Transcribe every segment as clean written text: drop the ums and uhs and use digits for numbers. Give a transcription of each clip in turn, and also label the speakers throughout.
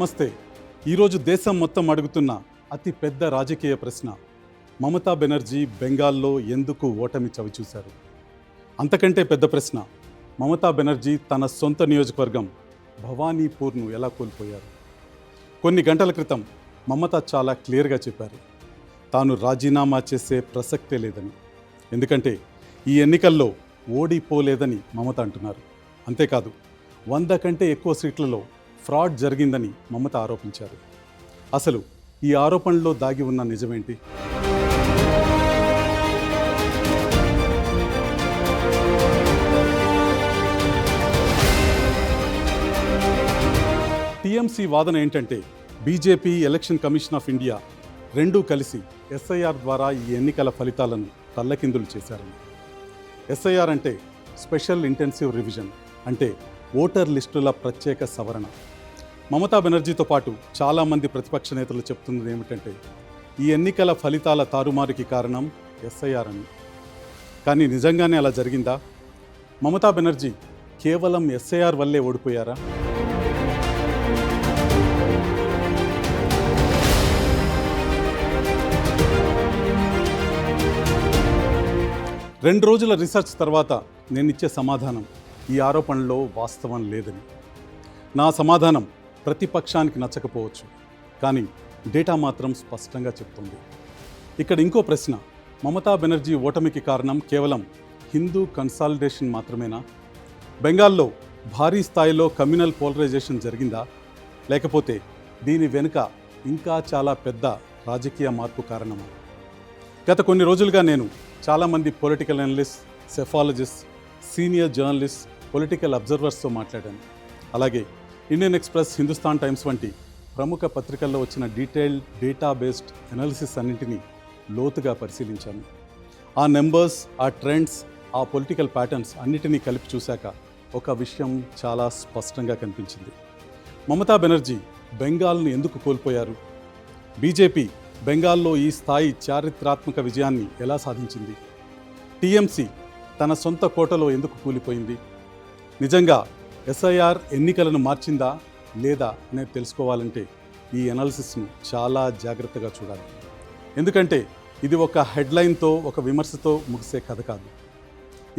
Speaker 1: నమస్తే. ఈరోజు దేశం మొత్తం అడుగుతున్న అతి పెద్ద రాజకీయ ప్రశ్న, మమతా బెనర్జీ బెంగాల్లో ఎందుకు ఓటమి చవిచూశారు? అంతకంటే పెద్ద ప్రశ్న, మమతా బెనర్జీ తన సొంత నియోజకవర్గం భవానీపూర్ను ఎలా కోల్పోయారు? కొన్ని గంటల క్రితం మమత చాలా క్లియర్గా చెప్పారు, తాను రాజీనామా చేసే ప్రసక్తే లేదని. ఎందుకంటే ఈ ఎన్నికల్లో ఓడిపోలేదని మమత అంటున్నారు. అంతేకాదు, 100 కంటే ఎక్కువ సీట్లలో ఫ్రాడ్ జరిగిందని మమత ఆరోపించారు. అసలు ఈ ఆరోపణలో దాగి ఉన్న నిజమేంటి? టీఎంసీ వాదన ఏంటంటే, BJP, election commission of India రెండూ కలిసి ఎస్ఐఆర్ ద్వారా ఈ ఎన్నికల ఫలితాలను తల్లకిందులు చేశారని. ఎస్ఐఆర్ అంటే స్పెషల్ ఇంటెన్సివ్ రివిజన్, అంటే ఓటర్ లిస్టుల ప్రత్యేక సవరణ. మమతా బెనర్జీతో పాటు చాలామంది ప్రతిపక్ష నేతలు చెప్తున్నది ఏమిటంటే, ఈ ఎన్నికల ఫలితాల తారుమారుకి కారణం ఎస్ఐఆర్ అని. కానీ నిజంగానే అలా జరిగిందా? మమతా బెనర్జీ కేవలం ఎస్ఐఆర్ వల్లే ఓడిపోయారా? రెండు రోజుల రీసెర్చ్ తర్వాత నేనిచ్చే సమాధానం ఈ ఆరోపణలో వాస్తవం లేదని. నా సమాధానం ప్రతిపక్షానికి నచ్చకపోవచ్చు, కానీ డేటా మాత్రం స్పష్టంగా చెప్తుంది. ఇక్కడ ఇంకో ప్రశ్న, మమతా బెనర్జీ ఓటమికి కారణం కేవలం హిందూ కన్సాలిడేషన్ మాత్రమేనా? బెంగాల్లో భారీ స్థాయిలో కమ్యూనల్ పోలరైజేషన్ జరిగిందా? లేకపోతే దీని వెనుక ఇంకా చాలా పెద్ద రాజకీయ మార్పు కారణమా? గత కొన్ని రోజులుగా నేను చాలామంది political analyst, psephologist, senior journalist, political అబ్జర్వర్స్తో మాట్లాడాను. అలాగే ఇండియన్ ఎక్స్ప్రెస్, హిందుస్థాన్ టైమ్స్ వంటి ప్రముఖ పత్రికల్లో వచ్చిన డీటెయిల్డ్ డేటా బేస్డ్ అనాలిసిస్ అన్నింటినీ లోతుగా పరిశీలించాను. ఆ నెంబర్స్, ఆ ట్రెండ్స్, ఆ పొలిటికల్ ప్యాటర్న్స్ అన్నిటినీ కలిపి చూశాక ఒక విషయం చాలా స్పష్టంగా కనిపించింది. మమతా బెనర్జీ బెంగాల్ను ఎందుకు కోల్పోయారు? బీజేపీ బెంగాల్లో ఈ స్థాయి చారిత్రాత్మక విజయాన్ని ఎలా సాధించింది? టీఎంసీ తన సొంత కోటలో ఎందుకు కూలిపోయింది? నిజంగా ఎస్ఐఆర్ ఎన్నికలను మార్చిందా లేదా అనేది తెలుసుకోవాలంటే ఈ అనాలిసిస్ను చాలా జాగ్రత్తగా చూడాలి. ఎందుకంటే ఇది ఒక హెడ్లైన్తో, ఒక విమర్శతో ముగిసే కథ కాదు.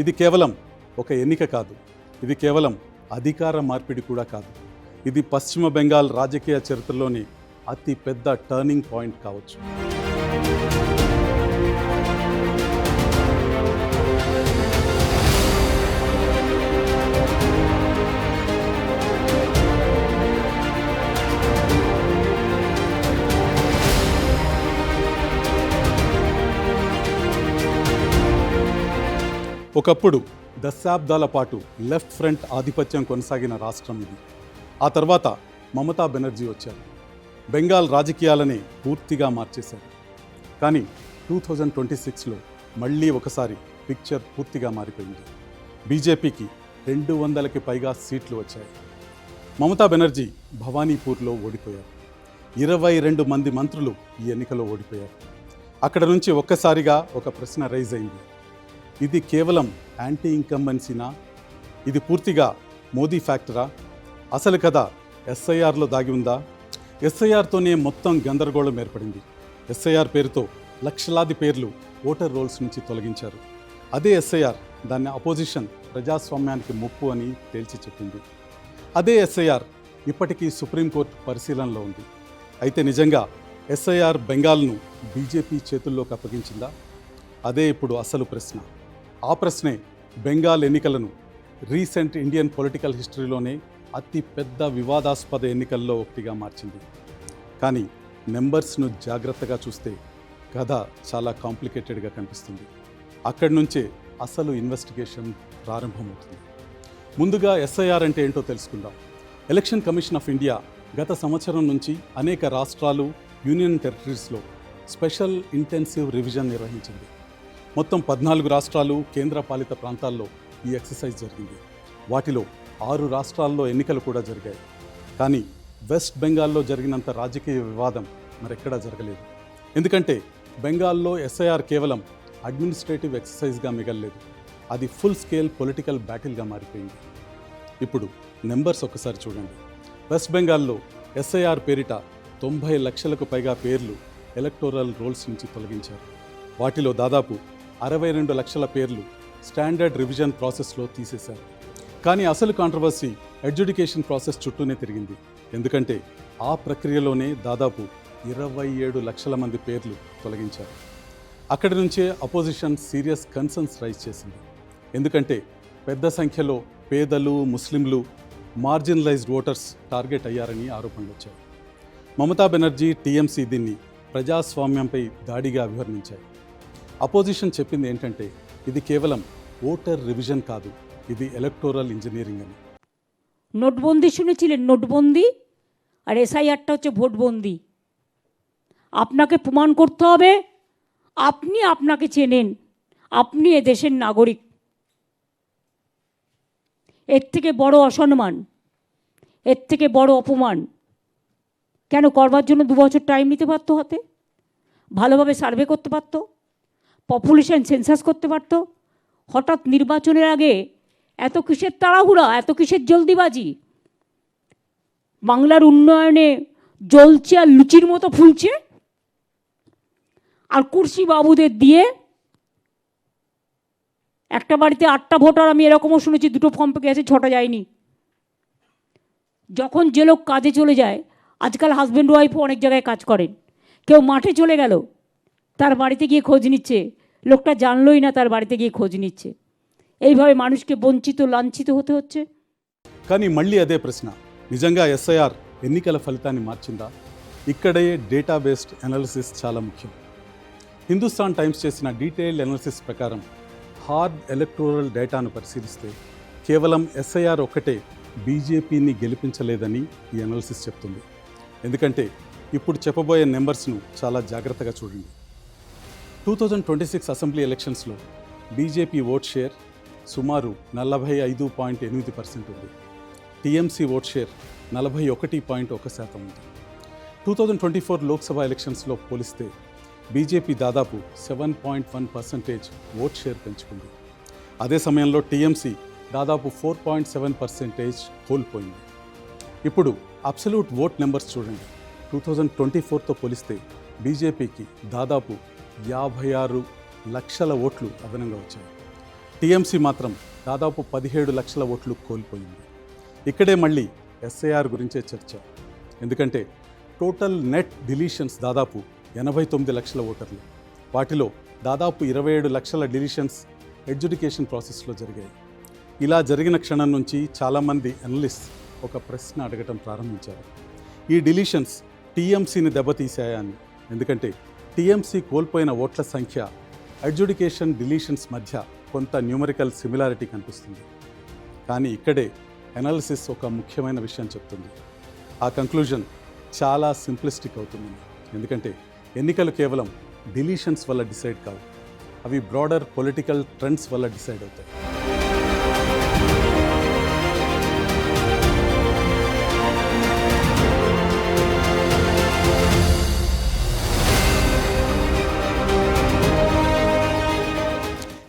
Speaker 1: ఇది కేవలం ఒక ఎన్నిక కాదు, ఇది కేవలం అధికార మార్పిడి కూడా కాదు. ఇది పశ్చిమ బెంగాల్ రాజకీయ చరిత్రలోని అతి పెద్ద టర్నింగ్ పాయింట్ కావచ్చు. ఒకప్పుడు దశాబ్దాల పాటు లెఫ్ట్ ఫ్రంట్ ఆధిపత్యం కొనసాగిన రాష్ట్రం ఇది. ఆ తర్వాత మమతా బెనర్జీ వచ్చారు, బెంగాల్ రాజకీయాలనే పూర్తిగా మార్చేశారు. కానీ 2026లో మళ్ళీ ఒకసారి పిక్చర్ పూర్తిగా మారిపోయింది. బీజేపీకి 200కి పైగా సీట్లు వచ్చాయి. మమతా బెనర్జీ భవానీపూర్లో ఓడిపోయారు. 22 మంది మంత్రులు ఈ ఎన్నికలో ఓడిపోయారు. అక్కడ నుంచి ఒక్కసారిగా ఒక ప్రశ్న రైజ్ అయింది, ఇది కేవలం యాంటీ ఇన్కంబెన్సీనా? ఇది పూర్తిగా మోదీ ఫ్యాక్టరా? అసలు కథ ఎస్ఐఆర్లో దాగి ఉందా? ఎస్ఐఆర్తోనే మొత్తం గందరగోళం ఏర్పడింది. ఎస్ఐఆర్ పేరుతో లక్షలాది పేర్లు ఓటర్ రోల్స్ నుంచి తొలగించారు. అదే ఎస్ఐఆర్ దాన్ని అపోజిషన్ ప్రజాస్వామ్యానికి ముప్పు అని తేల్చి చెప్పింది. అదే ఎస్ఐఆర్ ఇప్పటికీ సుప్రీంకోర్టు పరిశీలనలో ఉంది. అయితే నిజంగా ఎస్ఐఆర్ బెంగాల్ను బీజేపీ చేతుల్లోకి అప్పగించిందా? అదే ఇప్పుడు అసలు ప్రశ్న. ఆ ప్రశ్నే బెంగాల్ ఎన్నికలను రీసెంట్ ఇండియన్ పొలిటికల్ హిస్టరీలోనే అతి పెద్ద వివాదాస్పద ఎన్నికల్లో ఒకటిగా మార్చింది. కానీ నెంబర్స్ను జాగ్రత్తగా చూస్తే కథ చాలా కాంప్లికేటెడ్గా కనిపిస్తుంది. అక్కడి నుంచే అసలు ఇన్వెస్టిగేషన్ ప్రారంభమవుతుంది. ముందుగా ఎస్ఐఆర్ అంటే ఏంటో తెలుసుకుందాం. ఎలక్షన్ కమిషన్ ఆఫ్ ఇండియా గత సంవత్సరం నుంచి అనేక రాష్ట్రాలు, యూనియన్ టెరిటరీస్లో స్పెషల్ ఇంటెన్సివ్ రివిజన్ నిర్వహించింది. మొత్తం 14 రాష్ట్రాలు, కేంద్రపాలిత ప్రాంతాల్లో ఈ ఎక్సర్సైజ్ జరిగింది. వాటిలో 6 రాష్ట్రాల్లో ఎన్నికలు కూడా జరిగాయి. కానీ వెస్ట్ బెంగాల్లో జరిగినంత రాజకీయ వివాదం మరెక్కడా జరగలేదు. ఎందుకంటే బెంగాల్లో ఎస్ఐఆర్ కేవలం అడ్మినిస్ట్రేటివ్ ఎక్సర్సైజ్గా మిగలలేదు, అది ఫుల్ స్కేల్ పొలిటికల్ బ్యాటిల్గా మారిపోయింది. ఇప్పుడు నెంబర్స్ ఒక్కసారి చూడండి. వెస్ట్ బెంగాల్లో ఎస్ఐఆర్ పేరిట 90 లక్షలకు పైగా పేర్లు ఎలక్టోరల్ రోల్స్ నుంచి తొలగించారు. వాటిలో దాదాపు 62 లక్షల పేర్లు స్టాండర్డ్ రివిజన్ ప్రాసెస్లో తీసేశారు. కానీ అసలు కాంట్రవర్సీ అడ్జుడికేషన్ ప్రాసెస్ చుట్టూనే తిరిగింది. ఎందుకంటే ఆ ప్రక్రియలోనే దాదాపు 27 లక్షల మంది పేర్లు తొలగించారు. అక్కడి నుంచే అపోజిషన్ సీరియస్ కన్సర్న్స్ రైజ్ చేసింది. ఎందుకంటే పెద్ద సంఖ్యలో పేదలు, ముస్లింలు, మార్జినలైజ్డ్ ఓటర్స్ టార్గెట్ అయ్యారని ఆరోపణలు వచ్చాయి. మమతా బెనర్జీ, టీఎంసీ దీన్ని ప్రజాస్వామ్యంపై దాడిగా అభివర్ణించాయి. అపోజిషన్ చెప్పింది ఏంటంటే ఇది కేవలం ఓటర్ রিভিশন కాదు, ఇది ఎలక్టోরাল ইঞ্জিনিয়ারিং అని।
Speaker 2: নোটবন্দি শুনেছিলেন? নোটবন্দি আর এসআইআরটা হচ্ছে ভোটবন্দি। আপনাকে প্রমাণ করতে হবে আপনি আপনাকে চেনেন, আপনি এ দেশের নাগরিক। এর থেকে বড় অসম্মান, এর থেকে বড় অপমান কেন করবার জন্য 2 বছর টাইম নিতে পারতো? হাতে ভালোভাবে সার্ভে করতে পারতো, পপুলেশন সেন্সাস করতে পারতো। হঠাৎ নির্বাচনের আগে এত কিসের তাড়াহুড়া, এত কিসের জলদিবাজি? বাংলার উন্নয়নে জ্বলছে আর লুচির মতো ফুলছে, আর কুর্সি বাবুদের দিয়ে একটা বাড়িতে 8টা ভোটার, আমি এরকমও শুনেছি 2টো ফর্ম পেয়ে গেছে, 6টা যায়নি। যখন যে লোক কাজে চলে যায়, আজকাল হাজব্যান্ড ওয়াইফও অনেক জায়গায় কাজ করেন, কেউ মাঠে চলে গেল তার বাড়িতে গিয়ে খোঁজ నిচ্ছে, লোকটা জানলই না তার বাড়িতে గিয়ে খোঁজ నిচ্ছে। এইভাবে মানুষকে বঞ্চিত, লাঞ্ছিত হতে হচ্ছে।
Speaker 1: కానీ మళ్ళీ అదే ప్రశ్న, నిజంగా ఎస్ఐఆర్ ఎన్నికల ఫలితాన్ని మార్చిందా? ఇక్కడే డేటా బేస్డ్ అనాలిసిస్ చాలా ముఖ్యం. హిందుస్థాన్ టైమ్స్ చేసిన డీటెయిల్డ్ అనాలిసిస్ ప్రకారం హార్డ్ ఎలక్టోరల్ డేటాను పరిశీలిస్తే కేవలం ఎస్ఐఆర్ ఒక్కటే బీజేపీని గెలిపించలేదని ఈ అనాలిసిస్ చెప్తుంది. ఎందుకంటే ఇప్పుడు చెప్పబోయే నెంబర్స్ను చాలా జాగ్రత్తగా చూడండి. 2026 అసెంబ్లీ ఎలక్షన్స్లో బీజేపీ ఓట్ షేర్ సుమారు 45.8% ఉంది. టీఎంసీ ఓట్ షేర్ 41.1% ఉంది. 2024 లోక్సభ ఎలక్షన్స్లో పోలిస్తే బీజేపీ దాదాపు 7.1% ఓట్ షేర్ పెంచుకుంది. అదే సమయంలో టీఎంసీ దాదాపు 4.7% కోల్పోయింది. ఇప్పుడు అబ్సల్యూట్ ఓట్ నెంబర్స్ చూడండి. 2024తో పోలిస్తే బీజేపీకి దాదాపు 56 లక్షల ఓట్లు అదనంగా వచ్చాయి. టీఎంసీ మాత్రం దాదాపు 17 లక్షల ఓట్లు కోల్పోయింది. ఇక్కడే మళ్ళీ ఎస్ఐఆర్ గురించే చర్చ. ఎందుకంటే టోటల్ నెట్ డిలీషన్స్ దాదాపు 89 లక్షల ఓటర్లు. వాటిలో దాదాపు 27 లక్షల డిలీషన్స్ అడ్జుడికేషన్ ప్రాసెస్లో జరిగాయి. ఇలా జరిగిన క్షణం నుంచి చాలామంది అనలిస్ట్ ఒక ప్రశ్న అడగటం ప్రారంభించారు, ఈ డిలీషన్స్ టీఎంసీని దెబ్బతీశాయా అని. ఎందుకంటే టీఎంసీ కోల్పోయిన ఓట్ల సంఖ్య అడ్జుడికేషన్ డిలీషన్స్ మధ్య కొంత న్యూమరికల్ సిమిలారిటీ కనిపిస్తుంది. కానీ ఇక్కడే అనాలిసిస్ ఒక ముఖ్యమైన విషయం చెప్తుంది. ఆ కంక్లూజన్ చాలా సింప్లిస్టిక్ అవుతుంది. ఎందుకంటే ఎన్నికలు కేవలం డిలీషన్స్ వల్ల డిసైడ్ కావు, అవి బ్రాడర్ పొలిటికల్ ట్రెండ్స్ వల్ల డిసైడ్ అవుతాయి.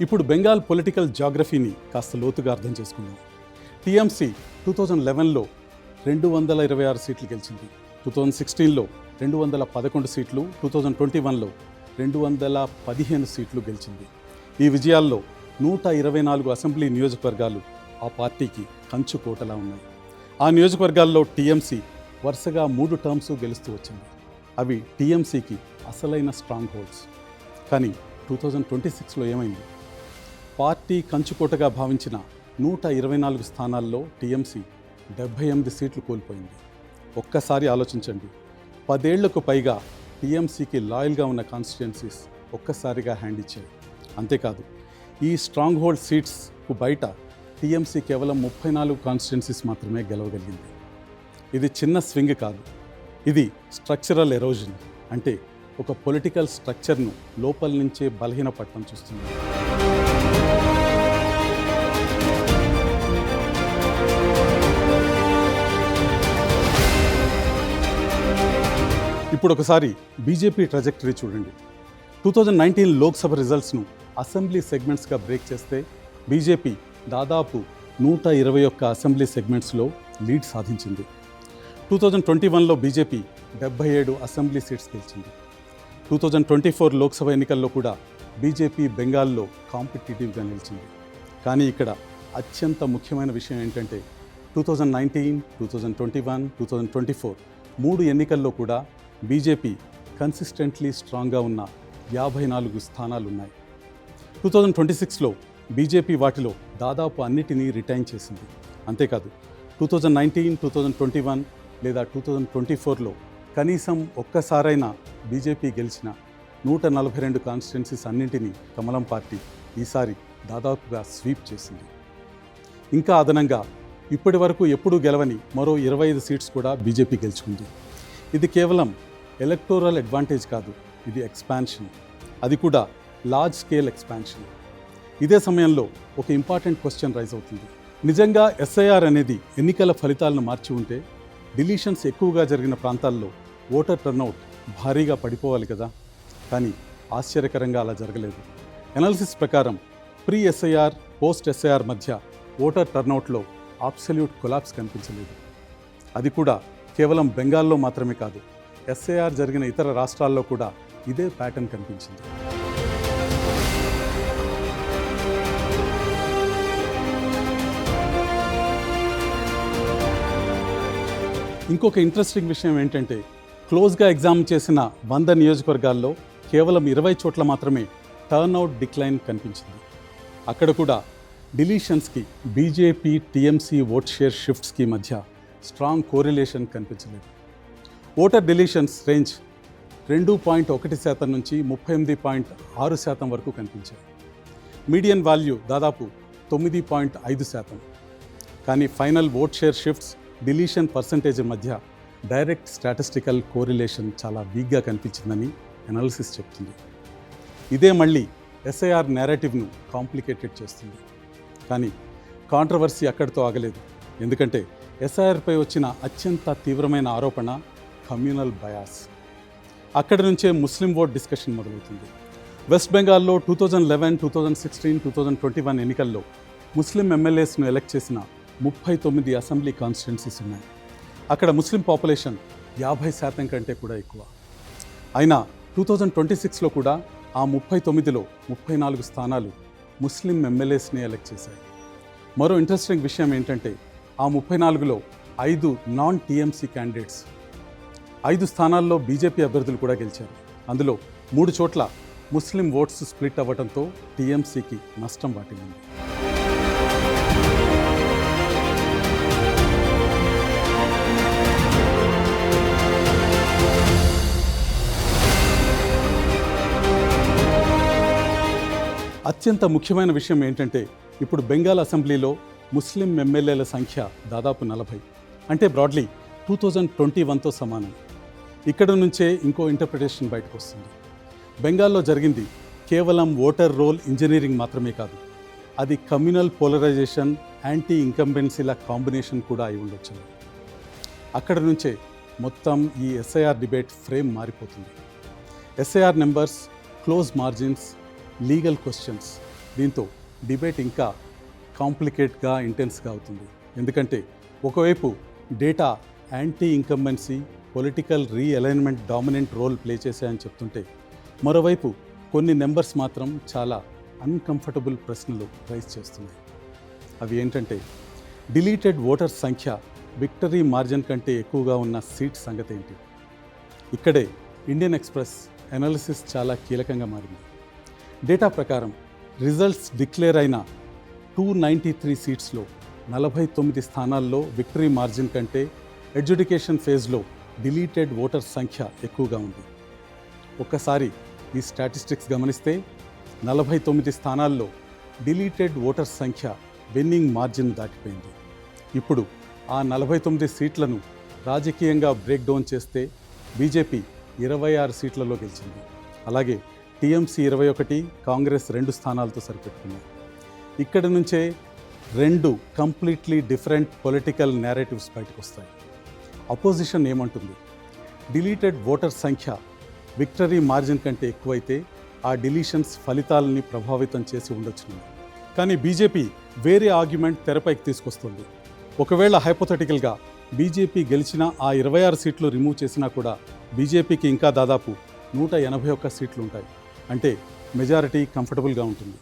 Speaker 1: ఇప్పుడు బెంగాల్ పొలిటికల్ జాగ్రఫీని కాస్త లోతుగా అర్థం చేసుకుందాం. టీఎంసీ 2011లో 226 సీట్లు గెలిచింది, 2016లో 211 సీట్లు, 2021లో 215 సీట్లు గెలిచింది. ఈ విజయాల్లో 124 అసెంబ్లీ నియోజకవర్గాలు ఆ పార్టీకి కంచుకోటలా ఉన్నాయి. ఆ నియోజకవర్గాల్లో టీఎంసీ వరుసగా 3 టర్మ్స్ గెలుస్తూ వచ్చింది. అవి టీఎంసీకి అసలైన స్ట్రాంగ్ హోల్డ్స్. కానీ 2026లో ఏమైంది? పార్టీ కంచుకోటగా భావించిన 124 స్థానాల్లో టీఎంసీ 78 సీట్లు కోల్పోయింది. ఒక్కసారి ఆలోచించండి, 10 ఏళ్లకు పైగా టీఎంసీకి లాయల్గా ఉన్న కాన్స్టిట్యుయెన్సీస్ ఒక్కసారిగా హ్యాండ్ ఇచ్చాయి. అంతేకాదు, ఈ స్ట్రాంగ్ హోల్డ్ సీట్స్కు బయట టీఎంసీ కేవలం 34 కాన్స్టిట్యుయెన్సీస్ మాత్రమే గెలవగలిగింది. ఇది చిన్న స్వింగ్ కాదు, ఇది స్ట్రక్చరల్ ఎరోజన్. అంటే ఒక పొలిటికల్ స్ట్రక్చర్ను లోపల నుంచే బలహీనపడటం చూస్తుంది. ఇప్పుడు ఒకసారి బీజేపీ ట్రాజెక్టరీ చూడండి. 2019 లోక్సభ రిజల్ట్స్ను అసెంబ్లీ సెగ్మెంట్స్గా బ్రేక్ చేస్తే బీజేపీ దాదాపు 121 అసెంబ్లీ సెగ్మెంట్స్లో లీడ్ సాధించింది. 2021లో బీజేపీ 77 అసెంబ్లీ సీట్స్ గెలిచింది. 2024 లోక్సభ ఎన్నికల్లో కూడా బీజేపీ బెంగాల్లో కాంపిటేటివ్గా నిలిచింది. కానీ ఇక్కడ అత్యంత ముఖ్యమైన విషయం ఏంటంటే 2019, 2021, 2024 3 ఎన్నికల్లో కూడా బీజేపీ కన్సిస్టెంట్లీ స్ట్రాంగ్గా ఉన్న 54 స్థానాలు ఉన్నాయి. 2026లో బీజేపీ వాటిలో దాదాపు అన్నిటినీ రిటైన్ చేసింది. అంతేకాదు 2019, 2021 లేదా 2024లో కనీసం ఒక్కసారైనా బీజేపీ గెలిచిన 142 కాన్స్టిట్యున్సీస్ అన్నింటినీ కమలం పార్టీ ఈసారి దాదాపుగా స్వీప్ చేసింది. ఇంకా అదనంగా ఇప్పటి వరకు ఎప్పుడూ గెలవని మరో 25 సీట్స్ కూడా బీజేపీ గెలుచుకుంది. ఇది కేవలం ఎలక్టోరల్ అడ్వాంటేజ్ కాదు, ఇది ఎక్స్పాన్షన్, అది కూడా లార్జ్ స్కేల్ ఎక్స్పాన్షన్. ఇదే సమయంలో ఒక ఇంపార్టెంట్ క్వశ్చన్ రైజ్ అవుతుంది. నిజంగా ఎస్ఐఆర్ అనేది ఎన్నికల ఫలితాలను మార్చి ఉంటే డిలీషన్స్ ఎక్కువగా జరిగిన ప్రాంతాల్లో ఓటర్ టర్నౌట్ భారీగా పడిపోవాలి కదా. కానీ ఆశ్చర్యకరంగా అలా జరగలేదు. ఎనాలిసిస్ ప్రకారం ప్రీ ఎస్ఐఆర్, పోస్ట్ ఎస్ఐఆర్ మధ్య ఓటర్ టర్నౌట్లో అబ్సల్యూట్ కొలాప్స్ కనిపించలేదు. అది కూడా కేవలం బెంగాల్లో మాత్రమే కాదు, ఎస్ఐఆర్ జరిగిన ఇతర రాష్ట్రాల్లో కూడా ఇదే ప్యాటర్న్ కనిపించింది. ఇంకొక ఇంట్రెస్టింగ్ విషయం ఏంటంటే క్లోజ్గా ఎగ్జామ్ చేసిన 100 నియోజకవర్గాల్లో కేవలం 20 చోట్ల మాత్రమే టర్న్అవుట్ డిక్లైన్ కనిపించింది. అక్కడ కూడా డిలీషన్స్కి బీజేపీ టీఎంసీ ఓట్ షేర్ షిఫ్ట్స్కి మధ్య స్ట్రాంగ్ కోరిలేషన్ కనిపించలేదు. ఓటర్ డిలీషన్స్ రేంజ్ 2.1% నుంచి 38.6% వరకు కనిపించాయి. మీడియన్ వాల్యూ దాదాపు 9.5%. కానీ final vote share shifts, deletion percentage మధ్య డైరెక్ట్ స్టాటిస్టికల్ కోరిలేషన్ చాలా వీక్గా కనిపించిందని అనాలిసిస్ చెప్తుంది. ఇదే మళ్ళీ ఎస్ఐఆర్ నేరేటివ్ను కాంప్లికేటెడ్ చేస్తుంది. కానీ కాంట్రవర్సీ అక్కడితో ఆగలేదు. ఎందుకంటే ఎస్ఐఆర్పై వచ్చిన అత్యంత తీవ్రమైన ఆరోపణ కమ్యూనల్ బయాస్. అక్కడి నుంచే ముస్లిం ఓట్ డిస్కషన్ మొదలవుతుంది. వెస్ట్ బెంగాల్లో 2011, 2016, 2021 ఎన్నికల్లో ముస్లిం ఎమ్మెల్యేస్ను ఎలెక్ట్ చేసిన 39 అసెంబ్లీ కాన్స్టిట్యున్సీస్ ఉన్నాయి. అక్కడ ముస్లిం పాపులేషన్ 50% కంటే కూడా ఎక్కువ. అయినా 2026లో కూడా ఆ 39లో 34 స్థానాలు ముస్లిం ఎమ్మెల్యేస్ని ఎలెక్ట్ చేశాయి. మరో ఇంట్రెస్టింగ్ విషయం ఏంటంటే ఆ 34లో 5 నాన్ టీఎంసీ క్యాండిడేట్స్, 5 స్థానాల్లో బీజేపీ అభ్యర్థులు కూడా గెలిచారు. అందులో 3 చోట్ల ముస్లిం ఓట్స్ స్ప్లిట్ అవ్వడంతో టీఎంసీకి నష్టం వాటిల్లింది. అత్యంత ముఖ్యమైన విషయం ఏంటంటే ఇప్పుడు బెంగాల్ అసెంబ్లీలో ముస్లిం ఎమ్మెల్యేల సంఖ్య దాదాపు 40, అంటే బ్రాడ్లీ 2021తో సమానం. ఇక్కడ నుంచే ఇంకో ఇంటర్ప్రిటేషన్ బయటకు వస్తుంది. బెంగాల్లో జరిగింది కేవలం ఓటర్ రోల్ ఇంజనీరింగ్ మాత్రమే కాదు, అది కమ్యూనల్ పోలరైజేషన్, యాంటీ ఇంకంబెన్సీల కాంబినేషన్ కూడా అయి ఉండొచ్చు. అక్కడ నుంచే మొత్తం ఈ ఎస్ఐఆర్ డిబేట్ ఫ్రేమ్ మారిపోతుంది. SIR numbers, close margins, legal questions, దీంతో డిబేట్ ఇంకా కాంప్లికేట్గా, ఇంటెన్స్గా అవుతుంది. ఎందుకంటే ఒకవైపు data anti incumbency, political realignment dominant role play చేశాయని చెప్తుంటే, మరోవైపు కొన్ని నెంబర్స్ మాత్రం చాలా అన్కంఫర్టబుల్ ప్రశ్నలు రైజ్ చేస్తున్నాయి. అవి ఏంటంటే డిలీటెడ్ ఓటర్స్ సంఖ్య విక్టరీ మార్జిన్ కంటే ఎక్కువగా ఉన్న సీట్ సంగతి ఏంటి? ఇక్కడే ఇండియన్ ఎక్స్ప్రెస్ అనాలిసిస్ చాలా కీలకంగా మారింది. డేటా ప్రకారం రిజల్ట్స్ డిక్లేర్ అయిన 293 సీట్స్లో 49 స్థానాల్లో విక్టరీ మార్జిన్ కంటే అడ్జుడికేషన్ ఫేజ్లో డిలీటెడ్ ఓటర్స్ సంఖ్య ఎక్కువగా ఉంది. ఒక్కసారి ఈ స్టాటిస్టిక్స్ గమనిస్తే 49 స్థానాల్లో డిలీటెడ్ ఓటర్స్ సంఖ్య విన్నింగ్ మార్జిన్ దాటిపోయింది. ఇప్పుడు ఆ 49 సీట్లను రాజకీయంగా బ్రేక్ డౌన్ చేస్తే బీజేపీ 26 సీట్లలో గెలిచింది. అలాగే టీఎంసీ 21, కాంగ్రెస్ 2 స్థానాలతో సరిపెట్టుకున్నారు. ఇక్కడి నుంచే 2 కంప్లీట్లీ డిఫరెంట్ పొలిటికల్ నేరేటివ్స్ బయటకు వస్తాయి. అపోజిషన్ ఏమంటుంది? డిలీటెడ్ ఓటర్ సంఖ్య విక్టరీ మార్జిన్ కంటే ఎక్కువైతే ఆ డిలీషన్స్ ఫలితాలని ప్రభావితం చేసి ఉండొచ్చు. కానీ బీజేపీ వేరే ఆర్గ్యుమెంట్ తెరపైకి తీసుకొస్తుంది. ఒకవేళ హైపోథెటికల్గా బీజేపీ గెలిచినా ఆ 26 సీట్లు రిమూవ్ చేసినా కూడా బీజేపీకి ఇంకా దాదాపు 181 సీట్లు ఉంటాయి. అంటే మెజారిటీ కంఫర్టబుల్గా ఉంటుంది.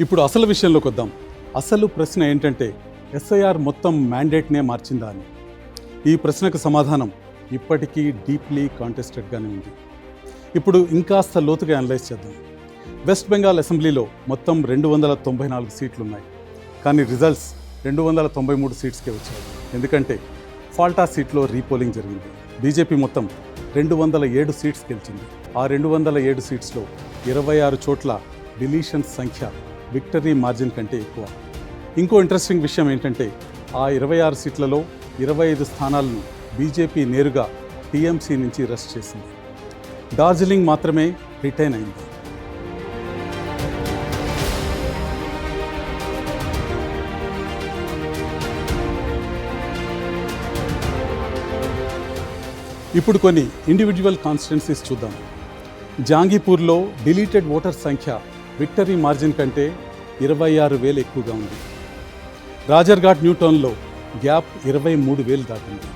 Speaker 1: ఇప్పుడు అసలు విషయంలోకి వద్దాం. అసలు ప్రశ్న ఏంటంటే ఎస్ఐఆర్ మొత్తం మ్యాండేట్నే మార్చిందా అని. ఈ ప్రశ్నకు సమాధానం ఇప్పటికీ డీప్లీ కాంటెస్టెడ్గానే ఉంది. ఇప్పుడు ఇంకాస్త లోతుగా అనలైజ్ చేద్దాం. వెస్ట్ బెంగాల్ అసెంబ్లీలో మొత్తం 294 సీట్లు ఉన్నాయి. కానీ రిజల్ట్స్ 293 సీట్స్కే వచ్చాయి. ఎందుకంటే ఫాల్టా సీట్లో రీపోలింగ్ జరిగింది. బీజేపీ మొత్తం 207 సీట్స్ గెలిచింది. ఆ 207 సీట్స్లో 26 చోట్ల డిలీషన్స్ సంఖ్య విక్టరీ మార్జిన్ కంటే ఎక్కువ. ఇంకో ఇంట్రెస్టింగ్ విషయం ఏంటంటే ఆ 26 సీట్లలో 25 స్థానాలను బీజేపీ నేరుగా టీఎంసీ నుంచి రెస్ట్ చేసింది. డార్జిలింగ్ మాత్రమే రిటైన్ అయింది. ఇప్పుడు కొన్ని ఇండివిజువల్ కాన్స్టిట్యున్సీస్ చూద్దాం. జాంగీపూర్లో డిలీటెడ్ ఓటర్ సంఖ్య విక్టరీ మార్జిన్ కంటే 26,000 ఎక్కువగా ఉంది. రాజర్ఘాట్ న్యూటౌన్లో గ్యాప్ 23,000 దాటింది.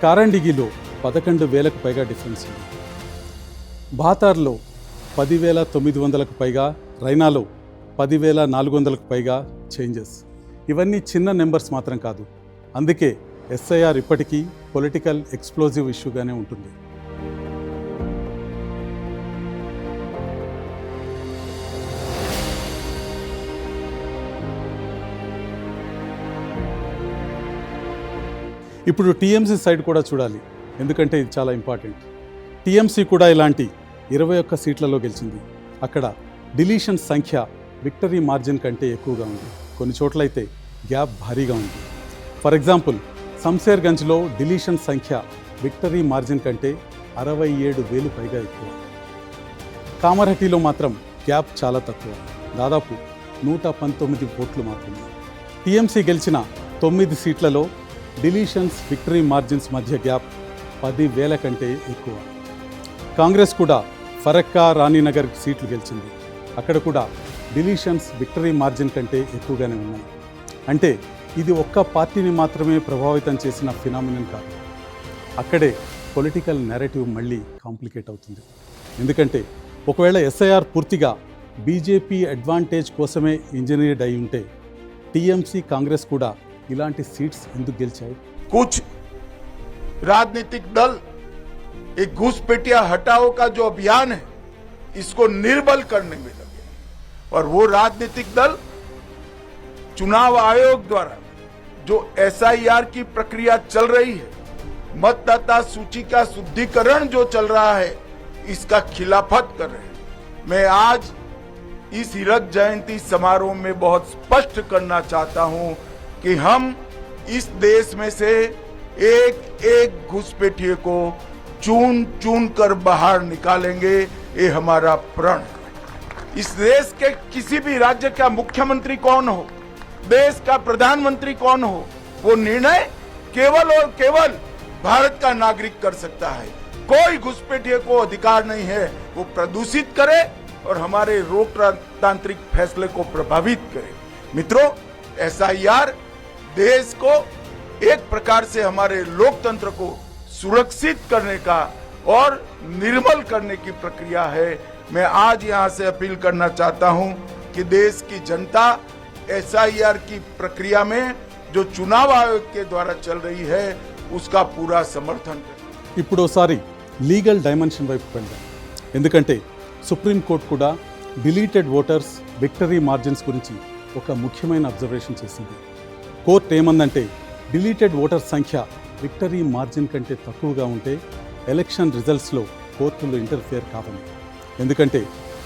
Speaker 1: కారండిగిలో 11,000కు పైగా డిఫరెన్స్ ఉంది. బాతార్లో 10,900కు పైగా, రైనాలో 10,400కు పైగా చేంజెస్. ఇవన్నీ చిన్న నెంబర్స్ మాత్రం కాదు. అందుకే ఎస్ఐఆర్ ఇప్పటికీ పొలిటికల్ ఎక్స్ప్లోజివ్ ఇష్యూగానే ఉంటుంది. ఇప్పుడు టీఎంసీ సైడ్ కూడా చూడాలి, ఎందుకంటే ఇది చాలా ఇంపార్టెంట్. టీఎంసీ కూడా ఇలాంటి 21 సీట్లలో గెలిచింది. అక్కడ డిలీషన్ సంఖ్య విక్టరీ మార్జిన్ కంటే ఎక్కువగా ఉంది. కొన్ని చోట్లయితే గ్యాప్ భారీగా ఉంది. ఫర్ ఎగ్జాంపుల్ శంషేర్గంజ్లో డిలీషన్ సంఖ్య విక్టరీ మార్జిన్ కంటే 67,000 పైగా ఎక్కువ. కామర్హటిలో మాత్రం గ్యాప్ చాలా తక్కువ, దాదాపు 119 ఓట్లు మాత్రమే. టీఎంసీ గెలిచిన 9 సీట్లలో డిలీషన్స్ విక్టరీ మార్జిన్స్ మధ్య గ్యాప్ 10,000 కంటే ఎక్కువ. కాంగ్రెస్ కూడా ఫరక్కా, రాణీనగర్ సీట్లు గెలిచింది. అక్కడ కూడా డిలీషన్స్ విక్టరీ మార్జిన్ కంటే ఎక్కువగానే ఉన్నాయి. అంటే ఇది ఒక్క పార్టీని మాత్రమే ప్రభావితం చేసిన ఫినామినన్ కాదు. అక్కడే పొలిటికల్ నెరేటివ్ మళ్ళీ కాంప్లికేట్ అవుతుంది. ఎందుకంటే ఒకవేళ ఎస్ఐఆర్ పూర్తిగా బీజేపీ అడ్వాంటేజ్ కోసమే ఇంజనీర్డ్ అయి ఉంటే టీఎంసీ, కాంగ్రెస్ కూడా ఇలాంటి సీట్స్ ఎందుకు గెలిచాయి?
Speaker 3: कुछ राजनीतिक दल एक घुसपैठिया हटाओ का जो अभियान है इसको निर्बल करने में लगे और वो राजनीतिक दल चुनाव आयोग द्वारा जो एसआईआर की प्रक्रिया चल रही है, मतदाता सूची का शुद्धिकरण जो चल रहा है, इसका खिलाफत कर रहे हैं। मैं आज इस हीरक जयंती समारोह में बहुत स्पष्ट करना चाहता हूं कि हम इस देश में से एक एक घुसपैठिए को चुन चुन कर बाहर निकालेंगे। ये हमारा प्रण है। इस देश के किसी भी राज्य का मुख्यमंत्री कौन हो, देश का प्रधानमंत्री कौन हो, वो निर्णय केवल और केवल भारत का नागरिक कर सकता है। कोई घुसपैठिए को अधिकार नहीं है वो प्रदूषित करे और हमारे लोकतांत्रिक फैसले को प्रभावित करे। मित्रों, एसआईआर देश को एक प्रकार से हमारे लोकतंत्र को सुरक्षित करने का और निर्मल करने की प्रक्रिया है। मैं आज यहां से अपील करना चाहता हूं कि देश की जनता एसआईआर की प्रक्रिया में जो चुनाव आयोग के द्वारा चल रही है उसका पूरा समर्थन करे।
Speaker 1: ఇప్పుడు ఒకసారి లీగల్ డైమెన్షన్ వైపు వెళ్దాం. ఎందుకంటే సుప్రీంకోర్టు కూడా డిలీటెడ్ ఓటర్స్ విక్టరీ మార్జిన్స్ గురించి ఒక ముఖ్యమైన అబ్జర్వేషన్ చేసింది. కోర్టు ఏమందంటే డిలీటెడ్ ఓటర్ సంఖ్య విక్టరీ మార్జిన్ కంటే తక్కువగా ఉంటే ఎలక్షన్ రిజల్ట్స్లో కోర్టులు ఇంటర్ఫియర్ కావాలి. ఎందుకంటే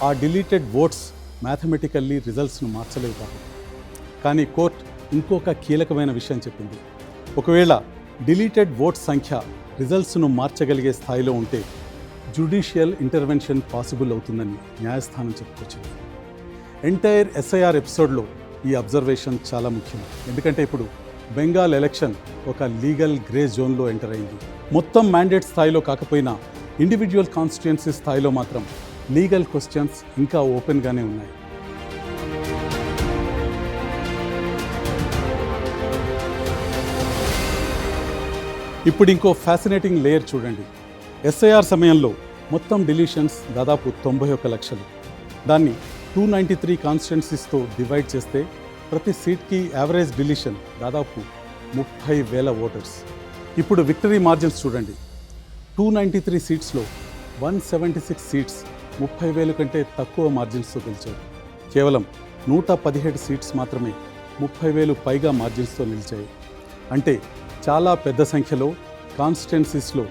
Speaker 1: ఆ డిలీటెడ్ ఓట్స్ మ్యాథమెటికల్లీ రిజల్ట్స్ను మార్చలేవు కాబట్టి. కానీ కోర్టు ఇంకొక కీలకమైన విషయం చెప్పింది. ఒకవేళ డిలీటెడ్ ఓట్ సంఖ్య రిజల్ట్స్ను మార్చగలిగే స్థాయిలో ఉంటే జ్యుడిషియల్ ఇంటర్వెన్షన్ పాసిబుల్ అవుతుందని న్యాయస్థానం చెప్పుకొచ్చింది. ఎంటైర్ ఎస్ఐఆర్ ఎపిసోడ్లో ఈ అబ్జర్వేషన్ చాలా ముఖ్యం. ఎందుకంటే ఇప్పుడు బెంగాల్ ఎలక్షన్ ఒక లీగల్ గ్రే జోన్లో ఎంటర్ అయింది. మొత్తం మ్యాండేట్ స్థాయిలో కాకపోయినా ఇండివిజువల్ కాన్స్టిట్యుయెన్సీ స్థాయిలో మాత్రం లీగల్ క్వశ్చన్స్ ఇంకా ఓపెన్గానే ఉన్నాయి. ఇప్పుడు ఇంకో ఫ్యాసినేటింగ్ లేయర్ చూడండి. ఎస్ఐఆర్ సమయంలో మొత్తం డిలీషన్స్ దాదాపు 91 లక్షలు. దాన్ని 293 కాన్స్టిట్యుయెన్సీస్తో డివైడ్ చేస్తే ప్రతి సీట్కి యావరేజ్ డిలీషన్ దాదాపు 30,000 ఓటర్స్. ఇప్పుడు విక్టరీ మార్జిన్స్ చూడండి. 293 సీట్స్లో 176 సీట్స్ 30,000 కంటే తక్కువ మార్జిన్స్తో గెలిచారు. కేవలం 117 సీట్స్ మాత్రమే 30,000 పైగా మార్జిన్స్తో నిలిచాయి. అంటే చాలా పెద్ద సంఖ్యలో కాన్స్టిట్యుయెన్సీస్లో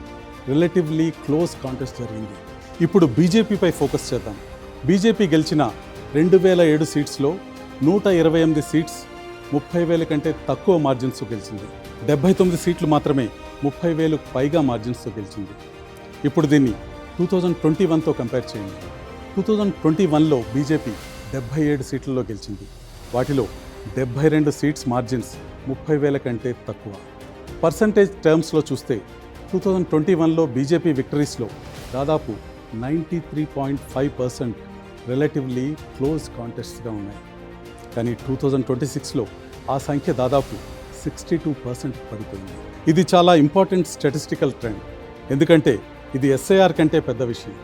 Speaker 1: రిలేటివ్లీ క్లోజ్ కాంటెస్ట్ జరిగింది. ఇప్పుడు బీజేపీపై ఫోకస్ చేద్దాం. బీజేపీ గెలిచిన 2007 సీట్స్లో 128 సీట్స్ 30,000 కంటే తక్కువ మార్జిన్స్తో గెలిచింది. 79 సీట్లు మాత్రమే 30,000 పైగా మార్జిన్స్తో గెలిచింది. ఇప్పుడు దీన్ని 2021తో కంపేర్ చేయండి. 2021లో బీజేపీ 77 సీట్లలో గెలిచింది. వాటిలో 72 సీట్స్ మార్జిన్స్ 30,000 కంటే తక్కువ. పర్సంటేజ్ టర్మ్స్లో చూస్తే 2021లో బీజేపీ విక్టరీస్లో దాదాపు 93.5% రిలేటివ్లీ క్లోజ్ కాంటెస్ట్గా ఉన్నాయి. కానీ 2026లో ఆ సంఖ్య దాదాపు 62% పడిపోయింది. ఇది చాలా ఇంపార్టెంట్ స్టాటిస్టికల్ ట్రెండ్. ఎందుకంటే ఇది ఎస్ఐఆర్ కంటే పెద్ద విషయం.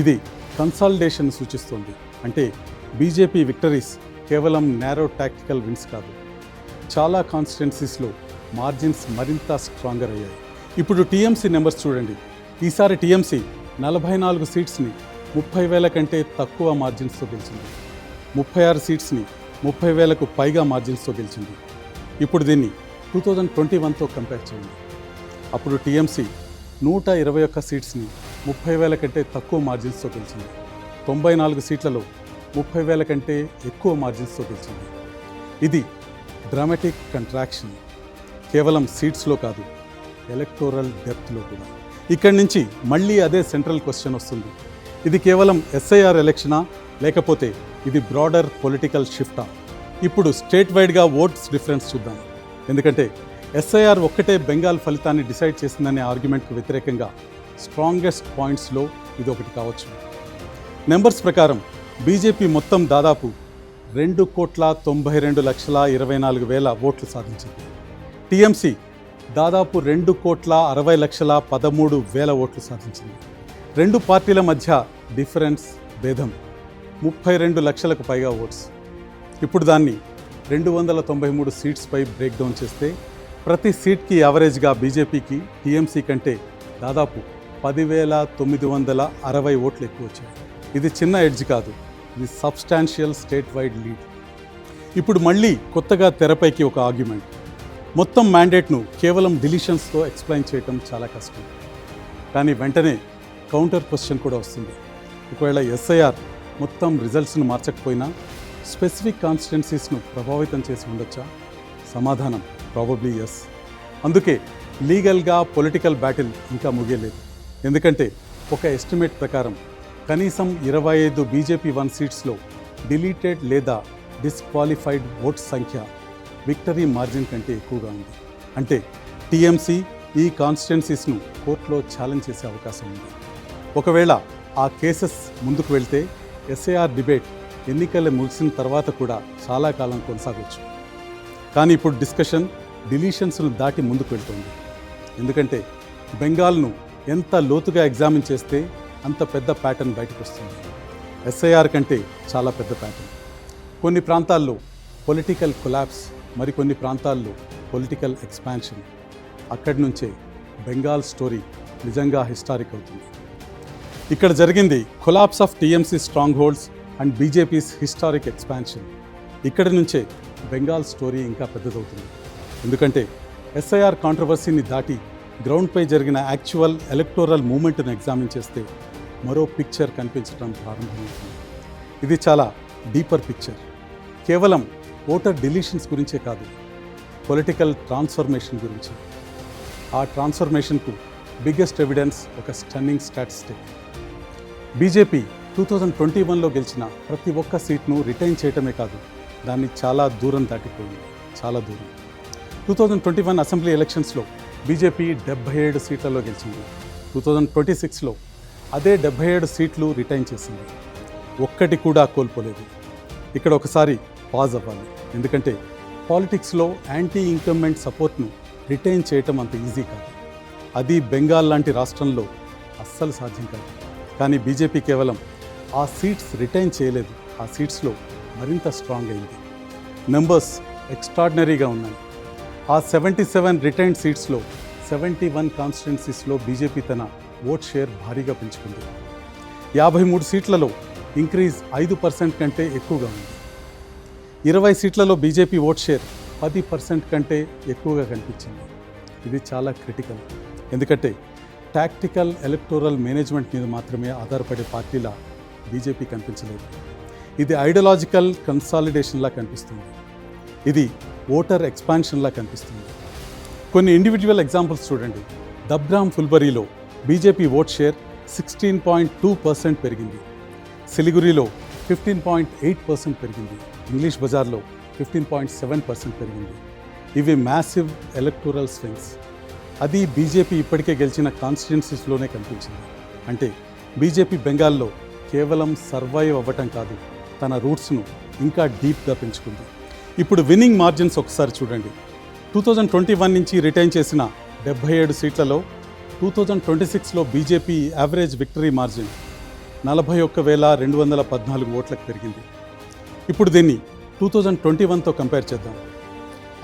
Speaker 1: ఇది కన్సాలిడేషన్ సూచిస్తుంది. అంటే బీజేపీ విక్టరీస్ కేవలం నేరో టాక్టికల్ విన్స్ కాదు, చాలా కాన్స్టిట్యుయెన్సీస్లో మార్జిన్స్ మరింత స్ట్రాంగర్ అయ్యాయి. ఇప్పుడు టీఎంసీ నెంబర్స్ చూడండి. ఈసారి టీఎంసీ 44 సీట్స్ని 30,000 కంటే తక్కువ మార్జిన్స్తో గెలిచింది. 36 సీట్స్ని 30,000కు పైగా మార్జిన్స్తో గెలిచింది. ఇప్పుడు దీన్ని 2021తో కంపేర్ చేయండి. అప్పుడు టీఎంసీ 121 సీట్స్ని 30,000 కంటే తక్కువ మార్జిన్స్తో గెలిచింది. 94 సీట్లలో 30,000 కంటే ఎక్కువ మార్జిన్స్తో గెలిచింది. ఇది డ్రామాటిక్ కంట్రాక్షన్. కేవలం సీట్స్లో కాదు, ఎలక్టోరల్ డెప్త్లో కూడా. ఇక్కడి నుంచి మళ్ళీ అదే సెంట్రల్ క్వశ్చన్ వస్తుంది. ఇది కేవలం ఎస్ఐఆర్ ఎలక్షనా, లేకపోతే ఇది బ్రాడర్ పొలిటికల్ షిఫ్టా? ఇప్పుడు స్టేట్ వైడ్గా ఓట్స్ డిఫరెన్స్ చూద్దాం. ఎందుకంటే ఎస్ఐఆర్ ఒక్కటే బెంగాల్ ఫలితాన్ని డిసైడ్ చేసిందనే ఆర్గ్యుమెంట్కి వ్యతిరేకంగా స్ట్రాంగెస్ట్ పాయింట్స్లో ఇది ఒకటి కావచ్చు. నెంబర్స్ ప్రకారం బీజేపీ మొత్తం దాదాపు 2,92,24,000 ఓట్లు సాధించింది. టీఎంసీ దాదాపు 2,60,13,000 ఓట్లు సాధించింది. రెండు పార్టీల మధ్య డిఫరెన్స్ భేదం 32 లక్షలకు పైగా ఓట్స్. ఇప్పుడు దాన్ని 293 సీట్స్పై బ్రేక్ డౌన్ చేస్తే ప్రతి సీట్కి యావరేజ్గా బీజేపీకి టీఎంసీ కంటే దాదాపు 10,960 ఓట్లు ఎక్కువ వచ్చాయి. ఇది చిన్న ఎడ్జ్ కాదు, ఇది సబ్స్టాన్షియల్ స్టేట్ వైడ్ లీడ్. ఇప్పుడు మళ్ళీ కొత్తగా తెరపైకి ఒక ఆర్గ్యుమెంట్. మొత్తం మ్యాండేట్ను కేవలం డిలీషన్స్తో ఎక్స్ప్లెయిన్ చేయటం చాలా కష్టం. కానీ వెంటనే కౌంటర్ క్వశ్చన్ కూడా వస్తుంది. ఒకవేళ ఎస్ఐఆర్ మొత్తం రిజల్ట్స్ను మార్చకపోయినా స్పెసిఫిక్ కాన్స్టిట్యుయెన్సీస్ను ప్రభావితం చేసి ఉండొచ్చా? సమాధానం ప్రాబబ్లీ ఎస్. అందుకే లీగల్గా పొలిటికల్ బ్యాటిల్ ఇంకా ముగియలేదు. ఎందుకంటే ఒక ఎస్టిమేట్ ప్రకారం కనీసం 25 బీజేపీ 1 సీట్స్లో డిలీటెడ్ లేదా డిస్క్వాలిఫైడ్ ఓట్స్ సంఖ్య విక్టరీ మార్జిన్ కంటే ఎక్కువగా ఉంది. అంటే టీఎంసీ ఈ కాన్స్టిట్యుయెన్సీస్ను కోర్టులో ఛాలెంజ్ చేసే అవకాశం ఉంది. ఒకవేళ ఆ కేసెస్ ముందుకు వెళ్తే ఎస్ఐఆర్ డిబేట్ ఎన్నికలు ముగిసిన తర్వాత కూడా చాలా కాలం కొనసాగవచ్చు. కానీ ఇప్పుడు డిస్కషన్ డిలీషన్స్ను దాటి ముందుకు వెళ్తుంది. ఎందుకంటే బెంగాల్ను ఎంత లోతుగా ఎగ్జామిన్ చేస్తే అంత పెద్ద ప్యాటర్న్ బయటకు వస్తుంది. ఎస్ఐఆర్ కంటే చాలా పెద్ద ప్యాటర్న్. కొన్ని ప్రాంతాల్లో పొలిటికల్ కొలాప్స్, మరికొన్ని ప్రాంతాల్లో పొలిటికల్ ఎక్స్పాన్షన్. అక్కడి నుంచే బెంగాల్ స్టోరీ నిజంగా హిస్టారిక్ అవుతుంది. ఇక్కడ జరిగింది collapse of TMC strong holds and BJP's historic expansion. ఇక్కడి నుంచే బెంగాల్ స్టోరీ ఇంకా పెద్దదవుతుంది. ఎందుకంటే ఎస్ఐఆర్ కాంట్రవర్సీని దాటి గ్రౌండ్పై జరిగిన యాక్చువల్ ఎలక్టోరల్ మూమెంట్ను ఎగ్జామిన్ చేస్తే మరో పిక్చర్ కనిపించడం ప్రారంభమవుతుంది. ఇది చాలా డీపర్ పిక్చర్. కేవలం ఓటర్ డిలీషన్స్ గురించే కాదు, పొలిటికల్ ట్రాన్స్ఫర్మేషన్ గురించి. ఆ ట్రాన్స్ఫర్మేషన్కు బిగ్గెస్ట్ ఎవిడెన్స్ ఒక స్టన్నింగ్ స్టాటిస్టిక్. బీజేపీ 2021లో గెలిచిన ప్రతి ఒక్క సీట్ను రిటైన్ చేయటమే కాదు, దాన్ని చాలా దూరం దాటిపోయింది, చాలా దూరం. 2021 అసెంబ్లీ ఎలక్షన్స్లో బీజేపీ 77 సీట్లలో గెలిచింది. 2026లో అదే 77 సీట్లు రిటైన్ చేసింది. ఒక్కటి కూడా కోల్పోలేదు. ఇక్కడ ఒకసారి పాజ్ అవ్వాలి, ఎందుకంటే పాలిటిక్స్లో యాంటీ ఇంకంబెంట్ సపోర్ట్ను రిటైన్ చేయటం అంత ఈజీ కాదు. అది బెంగాల్ లాంటి రాష్ట్రంలో అస్సలు సాధ్యం కాదు. కానీ బీజేపీ కేవలం ఆ సీట్స్ రిటైన్ చేయలేదు, ఆ సీట్స్లో మరింత స్ట్రాంగ్ అయింది. నెంబర్స్ ఎక్స్ట్రాడినరీగా ఉన్నాయి. ఆ 77 రిటైన్డ్ సీట్స్లో 71 కాన్స్టిట్యున్సీస్లో బీజేపీ తన ఓట్ షేర్ భారీగా పెంచుకుంది. 53 సీట్లలో ఇంక్రీజ్ 5% కంటే ఎక్కువగా ఉంది. 20 సీట్లలో బీజేపీ ఓట్ షేర్ 10% కంటే ఎక్కువగా కనిపించింది. ఇది చాలా క్రిటికల్, ఎందుకంటే టాక్టికల్ ఎలక్టోరల్ మేనేజ్మెంట్ మీద మాత్రమే ఆధారపడే పార్టీలా బీజేపీ కనిపించలేదు. ఇది ఐడియాలజికల్ కన్సాలిడేషన్లా కనిపిస్తుంది. ఇది ఓటర్ ఎక్స్పాన్షన్లా కనిపిస్తుంది. కొన్ని ఇండివిజువల్ ఎగ్జాంపుల్స్ చూడండి. దబ్రామ్ ఫుల్బరీలో బీజేపీ ఓట్ షేర్ 16.2% పెరిగింది. సిలిగురిలో 15.8% పెరిగింది. ఇంగ్లీష్ బజార్లో 15.7% పెరిగింది. ఇవి మ్యాసివ్ ఎలక్టోరల్ స్వింగ్స్. అది బీజేపీ ఇప్పటికే గెలిచిన కాన్స్టిట్యున్సీస్లోనే కనిపించింది. అంటే బీజేపీ బెంగాల్లో కేవలం సర్వైవ్ అవ్వటం కాదు, తన రూట్స్ను ఇంకా డీప్గా పెంచుకుంది. ఇప్పుడు విన్నింగ్ మార్జిన్స్ ఒకసారి చూడండి. 2021 నుంచి రిటైన్ చేసిన 77 సీట్లలో 2026లో బీజేపీ యావరేజ్ విక్టరీ మార్జిన్ 41,214 ఓట్లకు పెరిగింది. ఇప్పుడు దీన్ని 2021తో కంపేర్ చేద్దాం.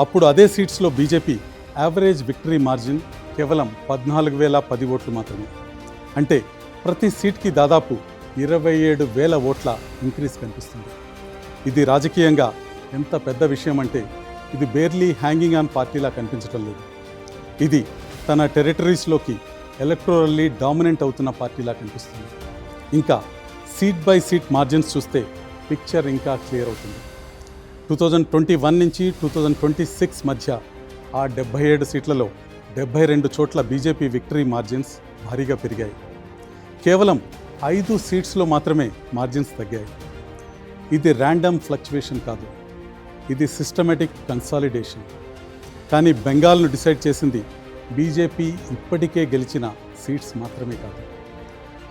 Speaker 1: అప్పుడు అదే సీట్స్లో బీజేపీ యావరేజ్ విక్టరీ మార్జిన్ కేవలం 14,010 ఓట్లు మాత్రమే. అంటే ప్రతి సీట్కి దాదాపు 27,000 ఓట్ల ఇంక్రీజ్ కనిపిస్తుంది. ఇది రాజకీయంగా ఎంత పెద్ద విషయం అంటే ఇది బేర్లీ హ్యాంగింగ్ ఆన్ పార్టీలా కనిపించడం లేదు. ఇది తన టెరిటరీస్లోకి ఎలక్టోరల్లీ డామినెంట్ అవుతున్న పార్టీలా కనిపిస్తుంది. ఇంకా సీట్ బై సీట్ మార్జిన్స్ చూస్తే పిక్చర్ ఇంకా క్లియర్ అవుతుంది. 2021 నుంచి 2026 మధ్య ఆ 77 సీట్లలో 72 చోట్ల బీజేపీ విక్టరీ మార్జిన్స్ భారీగా పెరిగాయి. కేవలం 5 సీట్స్లో మాత్రమే మార్జిన్స్ తగ్గాయి. ఇది ర్యాండమ్ ఫ్లక్చువేషన్ కాదు, ఇది సిస్టమేటిక్ కన్సాలిడేషన్. కానీ బెంగాల్ను డిసైడ్ చేసింది బీజేపీ ఇప్పటికే గెలిచిన సీట్స్ మాత్రమే కాదు.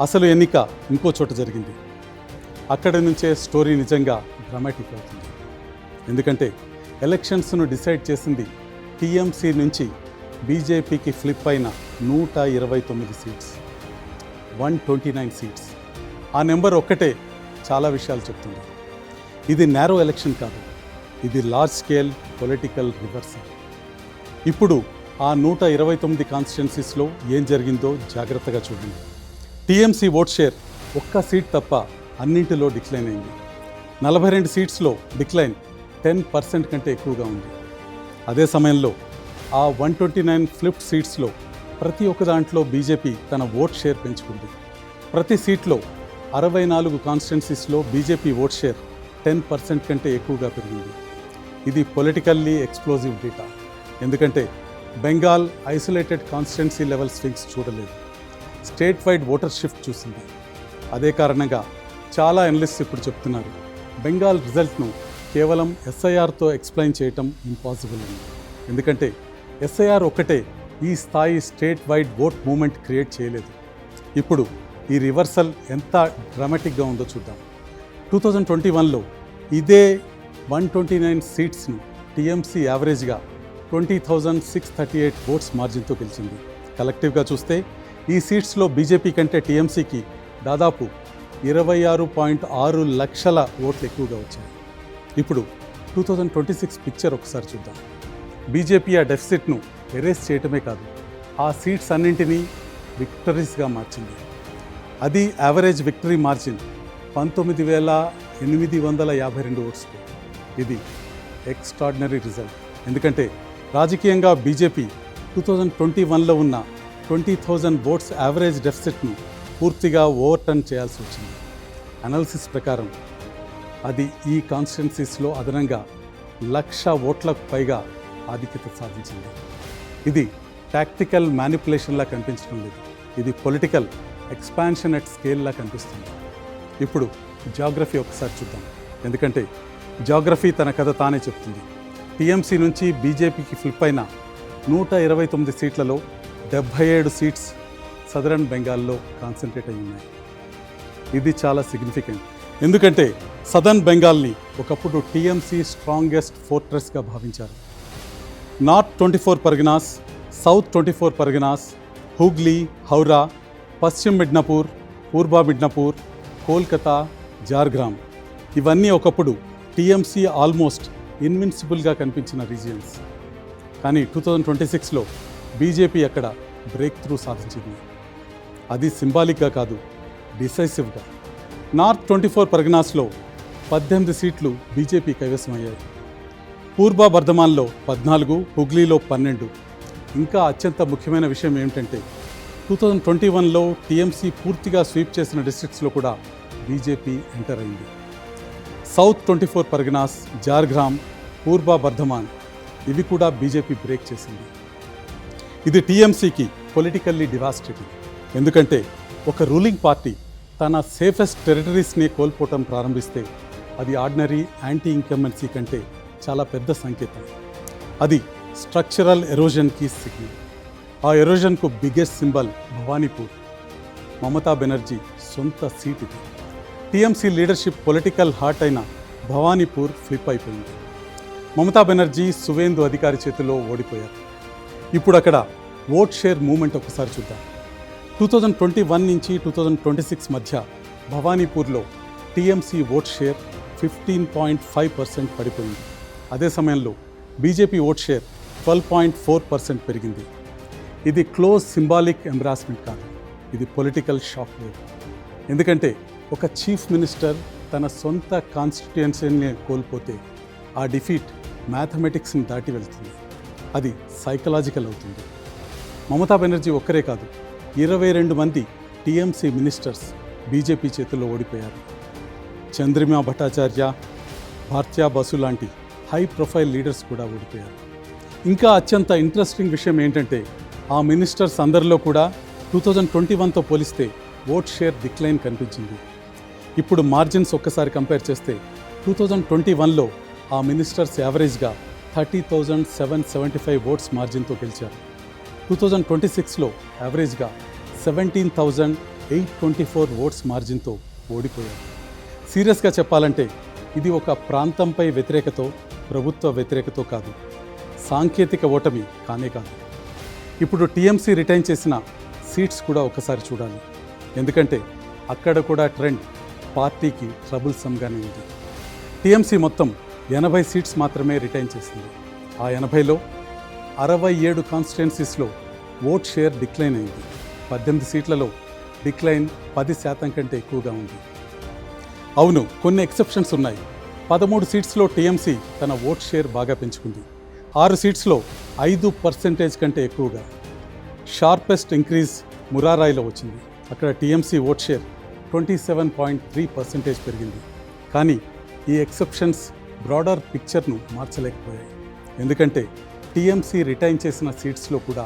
Speaker 1: అసలు ఎన్నిక ఇంకో చోట జరిగింది. అక్కడి నుంచే స్టోరీ నిజంగా డ్రామాటిక్ అవుతుంది. ఎందుకంటే ఎలక్షన్స్ను డిసైడ్ చేసింది టీఎంసీ నుంచి బీజేపీకి ఫ్లిప్ అయిన 129 సీట్స్, 129 సీట్స్. ఆ నెంబర్ ఒక్కటే చాలా విషయాలు చెప్తుంది. ఇది నేరో ఎలక్షన్ కాదు, ఇది లార్జ్ స్కేల్ పొలిటికల్ రివర్సల్. ఇప్పుడు ఆ 129 కాన్స్టిట్యున్సీస్లో ఏం జరిగిందో జాగ్రత్తగా చూడండి. టీఎంసీ ఓట్ షేర్ ఒక్క సీట్ తప్ప అన్నింటిలో డిక్లైన్ అయింది. 42 సీట్స్లో డిక్లైన్ 10% కంటే ఎక్కువగా ఉంది. అదే సమయంలో ఆ 129 ఫ్లిప్డ్ సీట్స్లో ప్రతి ఒక్క దాంట్లో బీజేపీ తన ఓట్ షేర్ పెంచుకుంది. ప్రతి సీట్లో 64 కాన్స్టిట్యున్సీస్లో బీజేపీ ఓట్ షేర్ 10% కంటే ఎక్కువగా పెరిగింది. ఇది పొలిటికల్లీ ఎక్స్ప్లోజివ్ డేటా. ఎందుకంటే Bengal isolated constituency level swings చూడలేదు, స్టేట్ వైడ్ ఓటర్ షిఫ్ట్ చూసింది. అదే కారణంగా చాలా అనలిస్ట్స్ ఇప్పుడు చెప్తున్నారు బెంగాల్ రిజల్ట్ను కేవలం ఎస్ఐఆర్తో ఎక్స్ప్లెయిన్ చేయటం ఇంపాసిబుల్ అని. ఎందుకంటే ఎస్ఐఆర్ ఒక్కటే ఈ స్థాయి state wide vote movement create చేయలేదు. ఇప్పుడు ఈ రివర్సల్ ఎంత డ్రామాటిక్గా ఉందో చూద్దాం. 2021లో ఇదే 129 సీట్స్ను టీఎంసీ యావరేజ్గా 20,638 ఓట్స్ మార్జిన్తో గెలిచింది. కలెక్టివ్గా చూస్తే ఈ సీట్స్లో బీజేపీ కంటే టీఎంసీకి దాదాపు 26.6 లక్షల ఓట్లు ఎక్కువగా వచ్చాయి. ఇప్పుడు 2026 పిక్చర్ ఒకసారి చూద్దాం. బీజేపీ ఆ డెఫిసిట్ను ఎరేస్ చేయటమే కాదు, ఆ సీట్స్ అన్నింటినీ విక్టరీస్గా మార్చింది. అది యావరేజ్ విక్టరీ మార్జిన్ 19,852 ఓట్స్తో. ఇది ఎక్స్ట్రాడినరీ రిజల్ట్. ఎందుకంటే రాజకీయంగా బీజేపీ 2021లో ఉన్న 20,000 ఓట్స్ యావరేజ్ డెఫిసిట్ను పూర్తిగా ఓవర్టర్న్ చేయాల్సి వచ్చింది. అనాలిసిస్ ప్రకారం అది ఈ కాన్స్టిట్యున్సీస్లో అదనంగా 1,00,000 ఓట్లకు పైగా ఆధిక్యత సాధించింది. ఇది టాక్టికల్ మ్యానిపులేషన్లా కనిపించడం లేదు, ఇది పొలిటికల్ ఎక్స్పాన్షన్ అట్ స్కేల్లా కనిపిస్తుంది. ఇప్పుడు జాగ్రఫీ ఒకసారి చూద్దాం. ఎందుకంటే జాగ్రఫీ తన కథ తానే చెప్తుంది. టీఎంసీ నుంచి బీజేపీకి ఫ్లిప్ అయిన 129 సీట్లలో 77 సీట్స్ సదరన్ బెంగాల్లో కాన్సన్ట్రేట్ అయి ఉన్నాయి. ఇది చాలా సిగ్నిఫికెంట్, ఎందుకంటే సదర్న్ బెంగాల్ని ఒకప్పుడు టీఎంసీ స్ట్రాంగెస్ట్ ఫోర్ట్రెస్గా భావించారు. నార్త్ 24 పర్గనాస్, సౌత్ 24 పర్గనాస్, హుగ్లీ, హౌరా, పశ్చిమ మిడ్నాపూర్, పూర్వ మిడ్నాపూర్, కోల్కతా, జార్గ్రామ్ ఇవన్నీ ఒకప్పుడు టీఎంసీ ఆల్మోస్ట్ ఇన్విన్సిబుల్గా కనిపించిన రీజియన్స్. కానీ 2026లో బీజేపీ అక్కడ బ్రేక్ త్రూ సాధించింది. అది సింబాలిక్గా కాదు, డిసైసివ్గా. నార్త్ 24 పర్గనాస్లో 18 సీట్లు బీజేపీ కైవసమయ్యాయి. పూర్వ బర్ధమాన్లో 14, హుగ్లీలో 12. ఇంకా అత్యంత ముఖ్యమైన విషయం ఏమిటంటే 2021లో టీఎంసీ పూర్తిగా స్వీప్ చేసిన డిస్ట్రిక్ట్స్లో కూడా బీజేపీ ఎంటర్ అయింది. సౌత్ 24 పర్గనాస్, జార్గ్రామ్, పూర్వ బర్ధమాన్ ఇవి కూడా బీజేపీ బ్రేక్ చేసింది. ఇది టీఎంసీకి పొలిటికల్లీ డివాస్టేటింగ్, ఎందుకంటే ఒక రూలింగ్ పార్టీ తన సేఫెస్ట్ టెరిటరీస్ని కోల్పోవటం ప్రారంభిస్తే అది ఆర్డినరీ యాంటీ ఇన్కంబెన్సీ కంటే చాలా పెద్ద సంకేతం. అది స్ట్రక్చరల్ ఎరోజన్కి సిగ్నల్. ఆ ఎరోజన్కు బిగ్గెస్ట్ సింబల్ భవానీపూర్, మమతా బెనర్జీ సొంత సీట్ ఇది. టీఎంసీ లీడర్షిప్ పొలిటికల్ హార్ట్ అయిన భవానీపూర్ ఫ్లిప్ అయిపోయింది. మమతా బెనర్జీ సువేందు అధికారి చేతిలో ఓడిపోయారు. ఇప్పుడు అక్కడ ఓట్ షేర్ మూమెంట్ ఒకసారి చూద్దాం. 2021 నుంచి 2026 మధ్య భవానీపూర్లో టీఎంసీ ఓట్ షేర్ 15.5% పడిపోయింది. అదే సమయంలో బీజేపీ ఓట్ షేర్ 12.4% పెరిగింది. ఇది క్లోజ్ సింబాలిక్ ఎంబ్రాస్మెంట్ కాదు, ఇది పొలిటికల్ షాక్ వేవ్. ఎందుకంటే ఒక చీఫ్ మినిస్టర్ తన సొంత కాన్స్టిట్యుయెన్సీని కోల్పోతే ఆ డిఫీట్ మ్యాథమెటిక్స్ని దాటి వెళ్తుంది, అది సైకలాజికల్ అవుతుంది. మమతా బెనర్జీ ఒక్కరే కాదు, 22 మంది టీఎంసీ మినిస్టర్స్ బీజేపీ చేతుల్లో ఓడిపోయారు. చంద్రిమా భట్టాచార్య, భారత్యా బసు లాంటి హై ప్రొఫైల్ లీడర్స్ కూడా ఓడిపోయారు. ఇంకా అత్యంత ఇంట్రెస్టింగ్ విషయం ఏంటంటే ఆ మినిస్టర్స్ అందరిలో కూడా 2021తో పోలిస్తే ఓట్ షేర్ డిక్లైన్ కనిపించింది. ఇప్పుడు మార్జిన్స్ ఒక్కసారి కంపేర్ చేస్తే 2021లో ఆ మినిస్టర్స్ యావరేజ్గా 30,775 ఓట్స్ మార్జిన్తో గెలిచారు. 2026లో యావరేజ్గా 17,824 ఓట్స్ మార్జిన్తో ఓడిపోయారు. సీరియస్గా చెప్పాలంటే ఇది ఒక ప్రాంతంపై వ్యతిరేకతో, ప్రభుత్వ వ్యతిరేకతో కాదు, సాంకేతిక ఓటమి కానే కాదు. ఇప్పుడు టీఎంసీ రిటైన్ చేసిన సీట్స్ కూడా ఒకసారి చూడాలి, ఎందుకంటే అక్కడ కూడా ట్రెండ్ పార్టీకి ట్రబుల్సమ్గానే ఉంది. టీఎంసీ మొత్తం 80 సీట్స్ మాత్రమే రిటైన్ చేసింది. ఆ 80లో 67 కాన్స్టిట్యుయెన్సీస్లో ఓట్ షేర్ డిక్లైన్ అయింది. 18 సీట్లలో డిక్లైన్ 10% కంటే ఎక్కువగా ఉంది. అవును, కొన్ని ఎక్సెప్షన్స్ ఉన్నాయి. 13 సీట్స్లో టీఎంసీ తన ఓట్ షేర్ బాగా పెంచుకుంది. 6 సీట్స్లో 5% కంటే ఎక్కువగా. షార్పెస్ట్ ఇంక్రీజ్ మురారాయిలో వచ్చింది. అక్కడ టీఎంసీ ఓట్ షేర్ 27.3% పెరిగింది. కానీ ఈ ఎక్సెప్షన్స్ బ్రాడర్ పిక్చర్ను మార్చలేకపోయాయి, ఎందుకంటే టీఎంసీ రిటైన్ చేసిన సీట్స్లో కూడా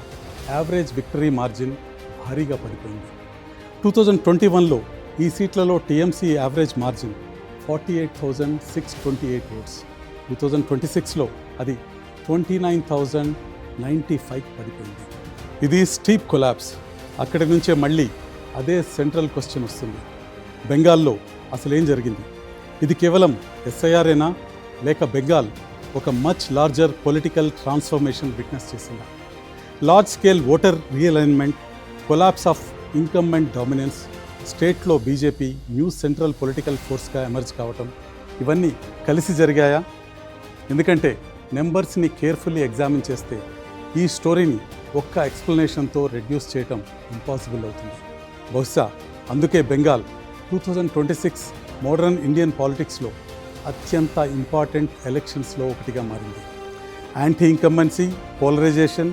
Speaker 1: యావరేజ్ విక్టరీ మార్జిన్ భారీగా పడిపోయింది. 2021లో ఈ సీట్లలో టీఎంసీ యావరేజ్ మార్జిన్ 48,628 ఓట్స్. 2026లో అది 29,095 పడిపోయింది. ఇది స్టీప్ కొలాప్స్. అక్కడి నుంచే మళ్ళీ అదే సెంట్రల్ క్వశ్చన్ వస్తుంది. బెంగాల్లో అసలు ఏం జరిగింది? ఇది కేవలం ఎస్ఐఆర్ఏనా, లేక బెంగాల్ ఒక much larger political transformation witness చేసిందా? Large scale voter realignment, collapse of incumbent dominance, స్టేట్లో బీజేపీ న్యూ సెంట్రల్ పొలిటికల్ ఫోర్స్గా ఎమర్జ్ కావటం, ఇవన్నీ కలిసి జరిగాయా? ఎందుకంటే నెంబర్స్ని కేర్ఫుల్లీ ఎగ్జామిన్ చేస్తే ఈ స్టోరీని ఒక్క ఎక్స్ప్లెనేషన్తో రెడ్యూస్ చేయటం ఇంపాసిబుల్ అవుతుంది. బహుశా అందుకే బెంగాల్ 2026 మోడర్న్ ఇండియన్ పాలిటిక్స్లో అత్యంత ఇంపార్టెంట్ ఎలక్షన్స్లో ఒకటిగా మారింది. Anti incumbency, polarisation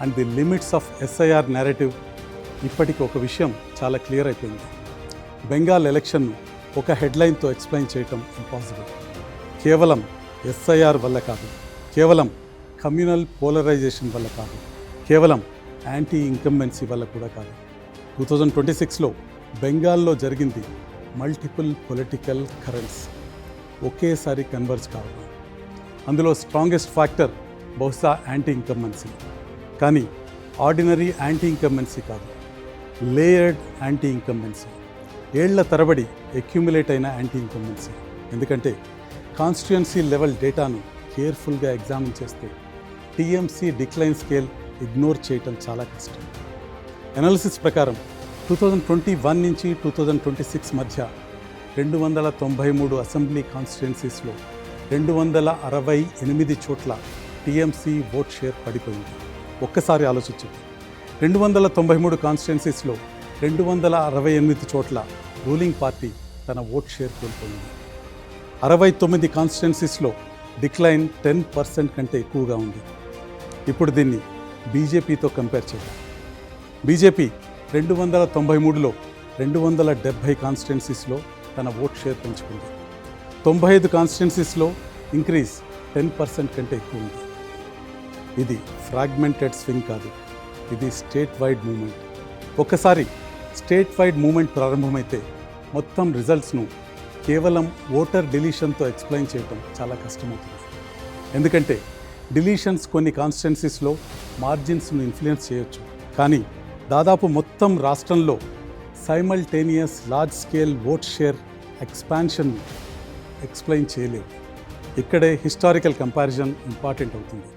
Speaker 1: and the limits of SIR narrative. ఇప్పటికి ఒక విషయం చాలా క్లియర్ అయిపోయింది. బెంగాల్ ఎలక్షన్ను ఒక హెడ్లైన్తో ఎక్స్ప్లెయిన్ చేయటం ఇంపాసిబుల్. కేవలం ఎస్ఐఆర్ వల్ల కాదు, కేవలం కమ్యూనల్ పోలరైజేషన్ వల్ల కాదు, కేవలం యాంటీ ఇన్కంబెన్సీ వల్ల కూడా కాదు. 2026లో బెంగాల్లో జరిగింది మల్టిపుల్ పొలిటికల్ కరెంట్స్. ఒకేసారి కన్వర్జ్ కావడం. అందులో స్ట్రాంగెస్ట్ ఫ్యాక్టర్ బహుశా యాంటీ ఇన్కంబెన్సీ. కానీ ఆర్డినరీ యాంటీ ఇన్కంబెన్సీ కాదు, లేయర్డ్ యాంటీ ఇన్కంబెన్సీ, ఏళ్ల తరబడి అక్యుములేట్ అయిన యాంటీ ఇన్కంబెన్సీ. ఎందుకంటే కాన్స్టిట్యుయెన్సీ లెవెల్ డేటాను కేర్ఫుల్గా ఎగ్జామిన్ చేస్తే టీఎంసీ డిక్లైన్ స్కేల్ ఇగ్నోర్ చేయటం చాలా కష్టం. అనాలిసిస్ ప్రకారం 2021 నుంచి 2026 మధ్య 293 అసెంబ్లీ కాన్స్టిట్యుయెన్సీస్లో 268 చోట్ల టీఎంసీ ఓట్ షేర్ పడిపోయింది. ఒక్కసారి ఆలోచించండి, 293 కాన్స్టిట్యుయెన్సీస్లో 268 చోట్ల రూలింగ్ పార్టీ తన ఓట్ షేర్ కోల్పోయింది. 69 కాన్స్టిట్యుయెన్సీస్లో డిక్లైన్ 10% కంటే ఎక్కువగా ఉంది. ఇప్పుడు దీన్ని బీజేపీతో కంపేర్ చేద్దాం. బీజేపీ 293లో 270 కాన్స్టిట్యుయెన్సీస్లో తన ఓట్ షేర్ పెంచుకుంది. 95 కాన్స్టిట్యుయెన్సీస్లో ఇంక్రీజ్ 10% కంటే ఎక్కువ ఉంది. ఇది ఫ్రాగ్మెంటెడ్ స్వింగ్ కాదు, ఇది స్టేట్ వైడ్ మూమెంట్. ఒక్కసారి స్టేట్ వైడ్ మూమెంట్ ప్రారంభమైతే మొత్తం రిజల్ట్స్ను కేవలం ఓటర్ డిలీషన్తో ఎక్స్ప్లెయిన్ చేయడం చాలా కష్టమవుతుంది. ఎందుకంటే డిలీషన్స్ కొన్ని కాన్స్టిట్యుయెన్సీస్లో మార్జిన్స్ను ఇన్ఫ్లుయెన్స్ చేయొచ్చు, కానీ దాదాపు మొత్తం రాష్ట్రంలో simultaneous large scale vote share expansion explain చేయలేవు. ఇక్కడే హిస్టారికల్ కంపారిజన్ ఇంపార్టెంట్ అవుతుంది.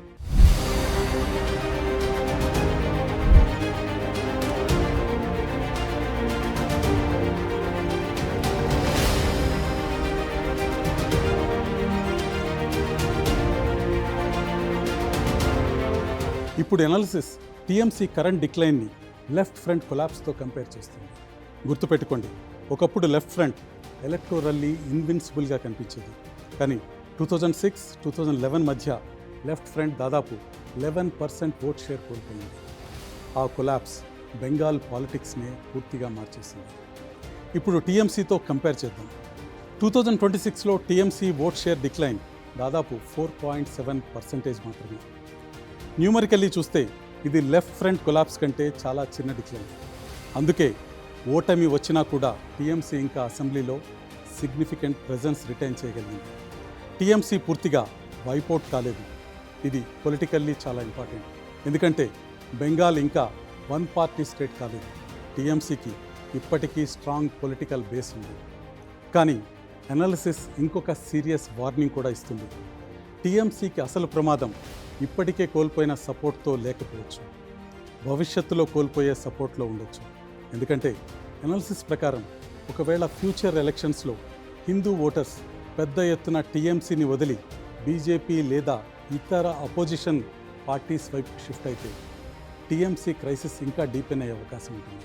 Speaker 1: ఇప్పుడు ఎనాలిసిస్ టీఎంసీ కరెంట్ డిక్లైన్ని లెఫ్ట్ ఫ్రంట్ కొలాప్స్తో కంపేర్ చేస్తుంది. గుర్తుపెట్టుకోండి, ఒకప్పుడు లెఫ్ట్ ఫ్రంట్ ఎలక్టోరల్లీ ఇన్విన్సిబుల్గా కనిపించేది. కానీ 2006-2011 మధ్య లెఫ్ట్ ఫ్రంట్ దాదాపు 11% ఓట్ షేర్ కోల్పోయింది. ఆ కొలాప్స్ బెంగాల్ పాలిటిక్స్నే పూర్తిగా మార్చేసింది. ఇప్పుడు టీఎంసీతో కంపేర్ చేద్దాం. 2026లో టీఎంసీ ఓట్ షేర్ డిక్లైన్ దాదాపు 4.7% మాత్రమే. న్యూమరికల్లీ చూస్తే ఇది లెఫ్ట్ ఫ్రంట్ కొలాప్స్ కంటే చాలా చిన్న డిక్లైన్. అందుకే ఓటమి వచ్చినా కూడా టీఎంసీ ఇంకా అసెంబ్లీలో సిగ్నిఫికెంట్ ప్రెజెన్స్ రిటైన్ చేయగలిగింది. టీఎంసీ పూర్తిగా వైపౌట్ కాలేదు. ఇది పొలిటికల్లీ చాలా ఇంపార్టెంట్. ఎందుకంటే బెంగాల్ ఇంకా వన్ పార్టీ స్టేట్ కాలేదు. టీఎంసీకి ఇప్పటికీ స్ట్రాంగ్ పొలిటికల్ బేస్ ఉంది. కానీ అనాలిసిస్ ఇంకొక సీరియస్ వార్నింగ్ కూడా ఇస్తుంది. టీఎంసీకి అసలు ప్రమాదం ఇప్పటికే కోల్పోయిన సపోర్ట్తో లేకపోవచ్చు, భవిష్యత్తులో కోల్పోయే సపోర్ట్లో ఉండొచ్చు. ఎందుకంటే అనాలిసిస్ ప్రకారం ఒకవేళ ఫ్యూచర్ ఎలక్షన్స్లో హిందూ ఓటర్స్ పెద్ద ఎత్తున టీఎంసీని వదిలి బీజేపీ లేదా ఇతర అపోజిషన్ పార్టీస్ వైపు షిఫ్ట్ అయితే టీఎంసీ క్రైసిస్ ఇంకా డీపెన్ అయ్యే అవకాశం ఉంటుంది.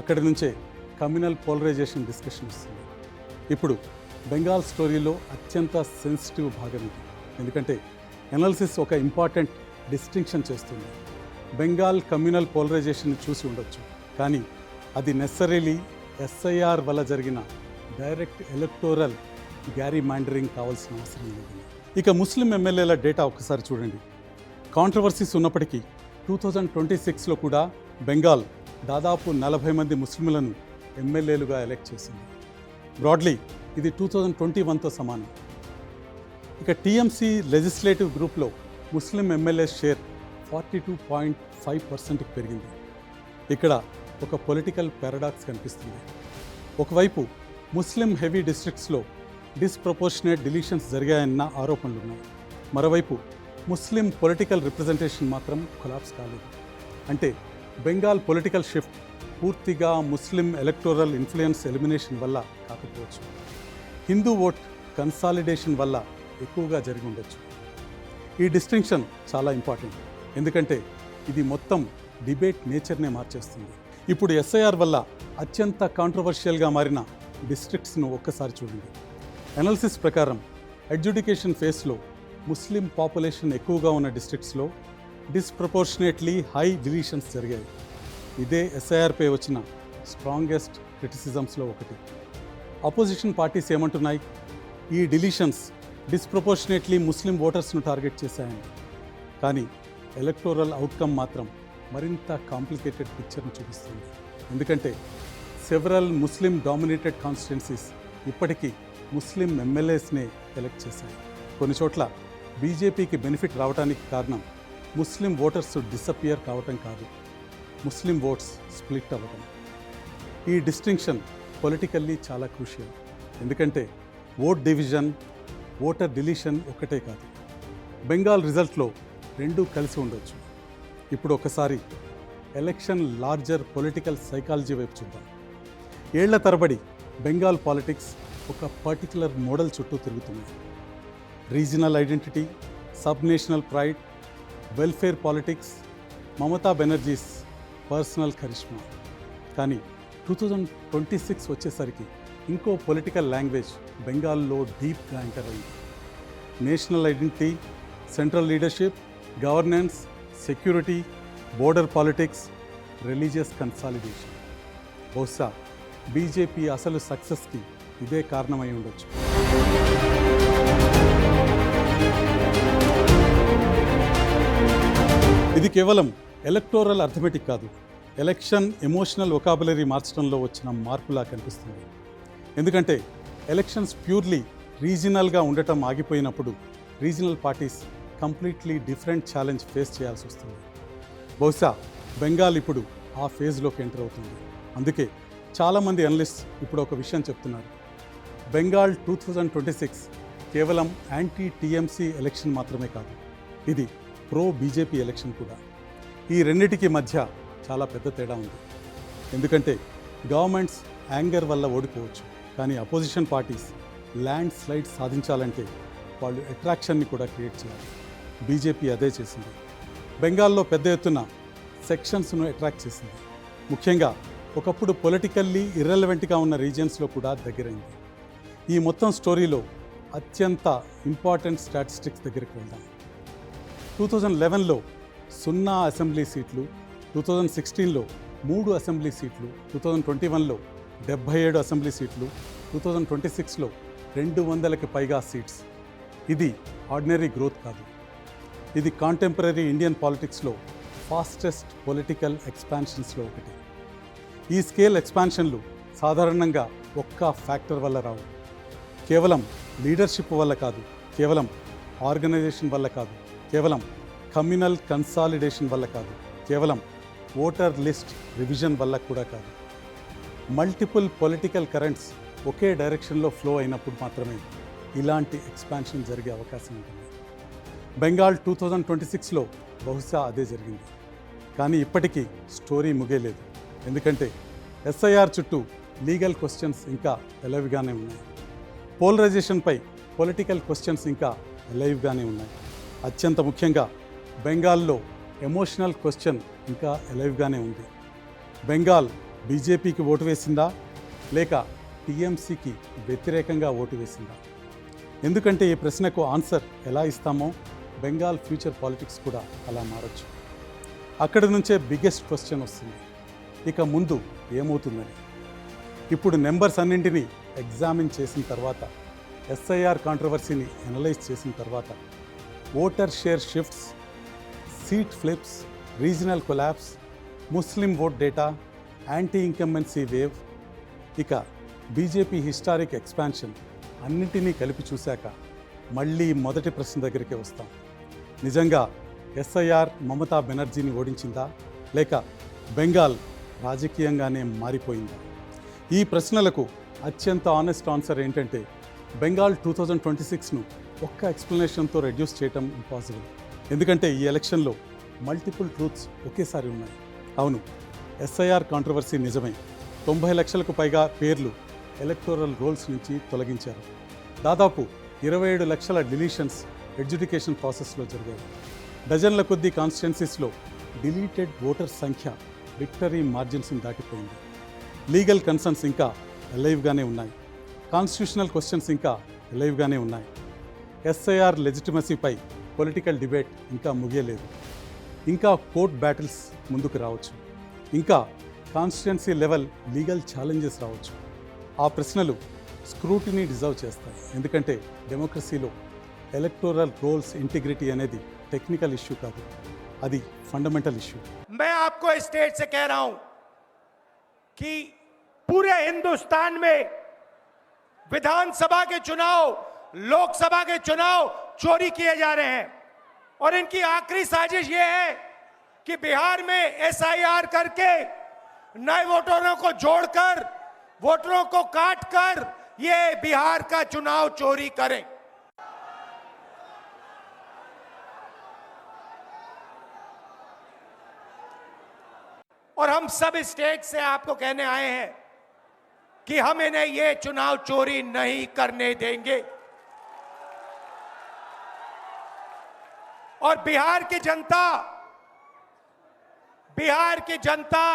Speaker 1: అక్కడి నుంచే కమ్యూనల్ పోలరైజేషన్ డిస్కషన్ వస్తుంది. ఇప్పుడు బెంగాల్ స్టోరీలో అత్యంత సెన్సిటివ్ భాగం ఇది. ఎందుకంటే అనాలిసిస్ ఒక ఇంపార్టెంట్ డిస్టింక్షన్ చేస్తుంది. బెంగాల్ కమ్యూనల్ పోలరైజేషన్ చూసి ఉండొచ్చు, కానీ అది నెసరీలీ ఎస్ఐఆర్ వల్ల జరిగిన డైరెక్ట్ ఎలక్టోరల్ గ్యారీ మ్యాండరింగ్ కావాల్సిన అవసరం లేదు. ఇక ముస్లిం ఎమ్మెల్యేల డేటా ఒక్కసారి చూడండి. కాంట్రవర్సీస్ ఉన్నప్పటికీ 2026లో కూడా బెంగాల్ దాదాపు 40 మంది ముస్లింలను ఎమ్మెల్యేలుగా ఎలెక్ట్ చేసింది. బ్రాడ్లీ ఇది 2021తో సమానం. ఇక టీఎంసీ లెజిస్లేటివ్ గ్రూప్లో ముస్లిం ఎమ్మెల్యే షేర్ 42.5%కి పెరిగింది. ఇక్కడ ఒక పొలిటికల్ పారాడాక్స్ కనిపిస్తుంది. ఒకవైపు ముస్లిం హెవీ డిస్ట్రిక్ట్స్లో డిస్ప్రపోర్షనేట్ డిలీషన్స్ జరిగాయన్న ఆరోపణలున్నాయి. మరోవైపు ముస్లిం పొలిటికల్ రిప్రజెంటేషన్ మాత్రం కొలాప్స్ కాలేదు. అంటే బెంగాల్ పొలిటికల్ షిఫ్ట్ పూర్తిగా ముస్లిం ఎలక్టోరల్ ఇన్ఫ్లుయెన్స్ ఎలిమినేషన్ వల్ల కాకపోవచ్చు, హిందూ ఓట్ కన్సాలిడేషన్ వల్ల ఎక్కువగా జరిగి ఉండొచ్చు. ఈ డిస్టింక్షన్ చాలా ఇంపార్టెంట్, ఎందుకంటే ఇది మొత్తం డిబేట్ నేచర్నే మార్చేస్తుంది. ఇప్పుడు ఎస్ఐఆర్ వల్ల అత్యంత కాంట్రవర్షియల్గా మారిన డిస్ట్రిక్ట్స్ను ఒక్కసారి చూడండి. అనాలిసిస్ ప్రకారం అడ్జుడికేషన్ ఫేస్లో ముస్లిం పాపులేషన్ ఎక్కువగా ఉన్న డిస్ట్రిక్ట్స్లో డిస్ప్రపోర్షనేట్లీ హై డిలీషన్స్ జరిగాయి. ఇదే ఎస్ఐఆర్పై వచ్చిన స్ట్రాంగెస్ట్ క్రిటిసిజమ్స్లో ఒకటి. అపోజిషన్ పార్టీస్ ఏమంటున్నాయి? ఈ డిలీషన్స్ డిస్ప్రపోర్షనేట్లీ ముస్లిం ఓటర్స్ను టార్గెట్ చేశాయని. కానీ ఎలక్టోరల్ అవుట్కమ్ మాత్రం మరింత కాంప్లికేటెడ్ పిక్చర్ను చూపిస్తుంది. ఎందుకంటే సెవరల్ ముస్లిం డామినేటెడ్ కాన్స్టిట్యున్సీస్ ఇప్పటికీ ముస్లిం ఎమ్మెల్యేస్నే ఎలక్ట్ చేశాయి. కొన్ని చోట్ల బీజేపీకి బెనిఫిట్ రావడానికి కారణం ముస్లిం ఓటర్స్ డిసపియర్ కావటం కాదు, ముస్లిం ఓట్స్ స్ప్లిట్ అవ్వటం. ఈ డిస్టింక్షన్ పొలిటికల్లీ చాలా క్రూషియల్. ఎందుకంటే ఓట్ డివిజన్, ఓటర్ డిలీషన్ ఒక్కటే కాదు. బెంగాల్ రిజల్ట్లో రెండూ కలిసి ఉండొచ్చు. ఇప్పుడు ఒకసారి ఎలక్షన్ లార్జర్ పొలిటికల్ సైకాలజీ వైపు చూద్దాం. ఏళ్ల తరబడి బెంగాల్ పాలిటిక్స్ ఒక పర్టికులర్ మోడల్ చుట్టూ తిరుగుతున్నాయి. Regional identity, sub national pride, welfare politics, Mamata Banerjee's personal charisma. కానీ 2026 వచ్చేసరికి ఇంకో పొలిటికల్ లాంగ్వేజ్ బెంగాల్లో డీప్గా ఎంటర్ అయింది. National identity, central leadership, governance, security, border politics, religious consolidation. బహుశా బీజేపీ అసలు సక్సెస్కి ఇదే కారణమై ఉండొచ్చు. ఇది కేవలం ఎలక్టోరల్ అర్థమెటిక్ కాదు, ఎలక్షన్ ఎమోషనల్ వొకాబులరీ మార్చడంలో వచ్చిన మార్పులా కనిపిస్తుంది. ఎందుకంటే ఎలక్షన్స్ ప్యూర్లీ రీజనల్గా ఉండటం ఆగిపోయినప్పుడు regional parties completely different challenge face చేయాల్సి వస్తుంది. బహుశా బెంగాల్ ఇప్పుడు ఆ ఫేజ్లోకి ఎంటర్ అవుతుంది. అందుకే చాలామంది అనలిస్ట్ ఇప్పుడు ఒక విషయం చెప్తున్నారు, బెంగాల్ 2026 కేవలం యాంటీ టీఎంసీ ఎలక్షన్ మాత్రమే కాదు, ఇది ప్రో బీజేపీ ఎలక్షన్ కూడా. ఈ రెండిటికి మధ్య చాలా పెద్ద తేడా ఉంది. ఎందుకంటే గవర్నమెంట్స్ యాంగర్ వల్ల ఓడిపోవచ్చు, కానీ అపోజిషన్ పార్టీస్ ల్యాండ్ స్లైడ్ సాధించాలంటే వాళ్ళు అట్రాక్షన్ని కూడా క్రియేట్ చేయాలి. బీజేపీ అదే చేసింది. బెంగాల్లో పెద్ద ఎత్తున సెక్షన్స్ను అట్రాక్ట్ చేసింది. ముఖ్యంగా ఒకప్పుడు పొలిటికల్లీ ఇర్రెలవెంట్గా ఉన్న రీజియన్స్లో కూడా దగ్గరైంది. ఈ మొత్తం స్టోరీలో అత్యంత ఇంపార్టెంట్ స్టాటిస్టిక్స్ దగ్గరికి వెళ్దాం. 2011లో 0 అసెంబ్లీ సీట్లు, 2016లో 3 అసెంబ్లీ సీట్లు, 2021లో 77 అసెంబ్లీ సీట్లు, 2026లో 200కి పైగా సీట్స్. ఇది ఆర్డినరీ గ్రోత్ కాదు, ఇది కాంటెంపరీ ఇండియన్ పాలిటిక్స్లో ఫాస్టెస్ట్ పొలిటికల్ ఎక్స్పాన్షన్స్లో ఒకటి. ఈ స్కేల్ ఎక్స్పాన్షన్లు సాధారణంగా ఒక్క ఫ్యాక్టర్ వల్ల రావు. కేవలం లీడర్షిప్ వల్ల కాదు, కేవలం ఆర్గనైజేషన్ వల్ల కాదు, కేవలం కమ్యూనల్ కన్సాలిడేషన్ వల్ల కాదు, కేవలం ఓటర్ లిస్ట్ రివిజన్ వల్ల కూడా కాదు. మల్టిపుల్ పొలిటికల్ కరెంట్స్ ఒకే డైరెక్షన్లో ఫ్లో అయినప్పుడు మాత్రమే ఇలాంటి ఎక్స్పాన్షన్ జరిగే అవకాశం ఉంటుంది. బెంగాల్ 2026లో బహుశా అదే జరిగింది. కానీ ఇప్పటికీ స్టోరీ ముగియలేదు. ఎందుకంటే ఎస్ఐఆర్ చుట్టూ లీగల్ క్వశ్చన్స్ ఇంకా ఎలైవ్గానే ఉన్నాయి. పోలరైజేషన్పై పొలిటికల్ క్వశ్చన్స్ ఇంకా ఎలైవ్గానే ఉన్నాయి. అత్యంత ముఖ్యంగా బెంగాల్లో ఎమోషనల్ క్వశ్చన్ ఇంకా ఎలైవ్గానే ఉంది. బెంగాల్ బీజేపీకి ఓటు వేసిందా లేక టీఎంసీకి వ్యతిరేకంగా ఓటు వేసిందా? ఎందుకంటే ఈ ప్రశ్నకు ఆన్సర్ ఎలా ఇస్తామో బెంగాల్ ఫ్యూచర్ పాలిటిక్స్ కూడా అలా మారచ్చు. అక్కడి నుంచే బిగ్గెస్ట్ క్వశ్చన్ వస్తుంది, ఇక ముందు ఏమవుతుందని. ఇప్పుడు నెంబర్స్ అన్నింటినీ ఎగ్జామిన్ చేసిన తర్వాత, ఎస్ఐఆర్ కాంట్రవర్సీని అనలైజ్ చేసిన తర్వాత, voter share shifts, seat flips, regional collapse, ముస్లిం vote data, anti incumbency wave, ఇక బీజేపీ హిస్టారిక్ ఎక్స్పాన్షన్ అన్నింటినీ కలిపి చూశాక మళ్ళీ మొదటి ప్రశ్న దగ్గరికే వస్తాం. నిజంగా ఎస్ఐఆర్ మమతా బెనర్జీని ఓడించిందా లేక బెంగాల్ రాజకీయంగానే మారిపోయిందా? ఈ ప్రశ్నలకు అత్యంత ఆనెస్ట్ ఆన్సర్ ఏంటంటే బెంగాల్ 2026ను ఒక్క ఎక్స్ప్లెనేషన్తో రెడ్యూస్ చేయటం ఇంపాసిబుల్. ఎందుకంటే ఈ ఎలక్షన్లో మల్టిపుల్ ట్రూత్స్ ఒకేసారి ఉన్నాయి. అవును, ఎస్ఐఆర్ కాంట్రవర్సీ నిజమే. 90 లక్షలకు పైగా పేర్లు ఎలక్టోరల్ రోల్స్ నుంచి తొలగించారు. దాదాపు 27 లక్షల డిలీషన్స్ ఎడ్యుకేషన్ ప్రాసెస్లో జరిగాయి. డజన్ల కొద్దీ కాన్స్టిట్యున్సీస్లో డిలీటెడ్ ఓటర్ సంఖ్య విక్టరీ మార్జిన్స్ని దాటిపోయింది. లీగల్ కన్సర్న్స్ ఇంకా ఎలైవ్గానే ఉన్నాయి. కాన్స్టిట్యూషనల్ క్వశ్చన్స్ ఇంకా ఎలైవ్గానే ఉన్నాయి. ఎస్ఐఆర్ లెజిటిమసీపై పొలిటికల్ డిబేట్ ఇంకా ముగియలేదు. ఇంకా కోర్ట్ బ్యాటిల్స్ ముందుకు రావచ్చు. ఇంకా కాన్స్టిట్యున్సీ లెవెల్ లీగల్ ఛాలెంజెస్ రావచ్చు. ఆ ప్రశ్నలు స్క్రూటినీ డిజర్వ్ చేస్తాయి. ఎందుకంటే డెమోక్రసీలో ఎలక్టోరల్ రోల్స్ ఇంటిగ్రిటీ అనేది టెక్నికల్ ఇష్యూ కాదు, అది फंडामेंटल इश्यू।
Speaker 4: मैं आपको स्टेट से कह रहा हूं कि पूरे हिंदुस्तान में विधानसभा के चुनाव, लोकसभा के चुनाव चोरी किए जा रहे हैं। और इनकी आखिरी साजिश ये है कि बिहार में एसआईआर करके नए वोटरों को जोड़कर, वोटरों को काटकर ये बिहार का चुनाव चोरी करें। और हम सब स्टेट से आपको कहने आए हैं कि हम इन्हें ये चुनाव चोरी नहीं करने देंगे। और बिहार की जनता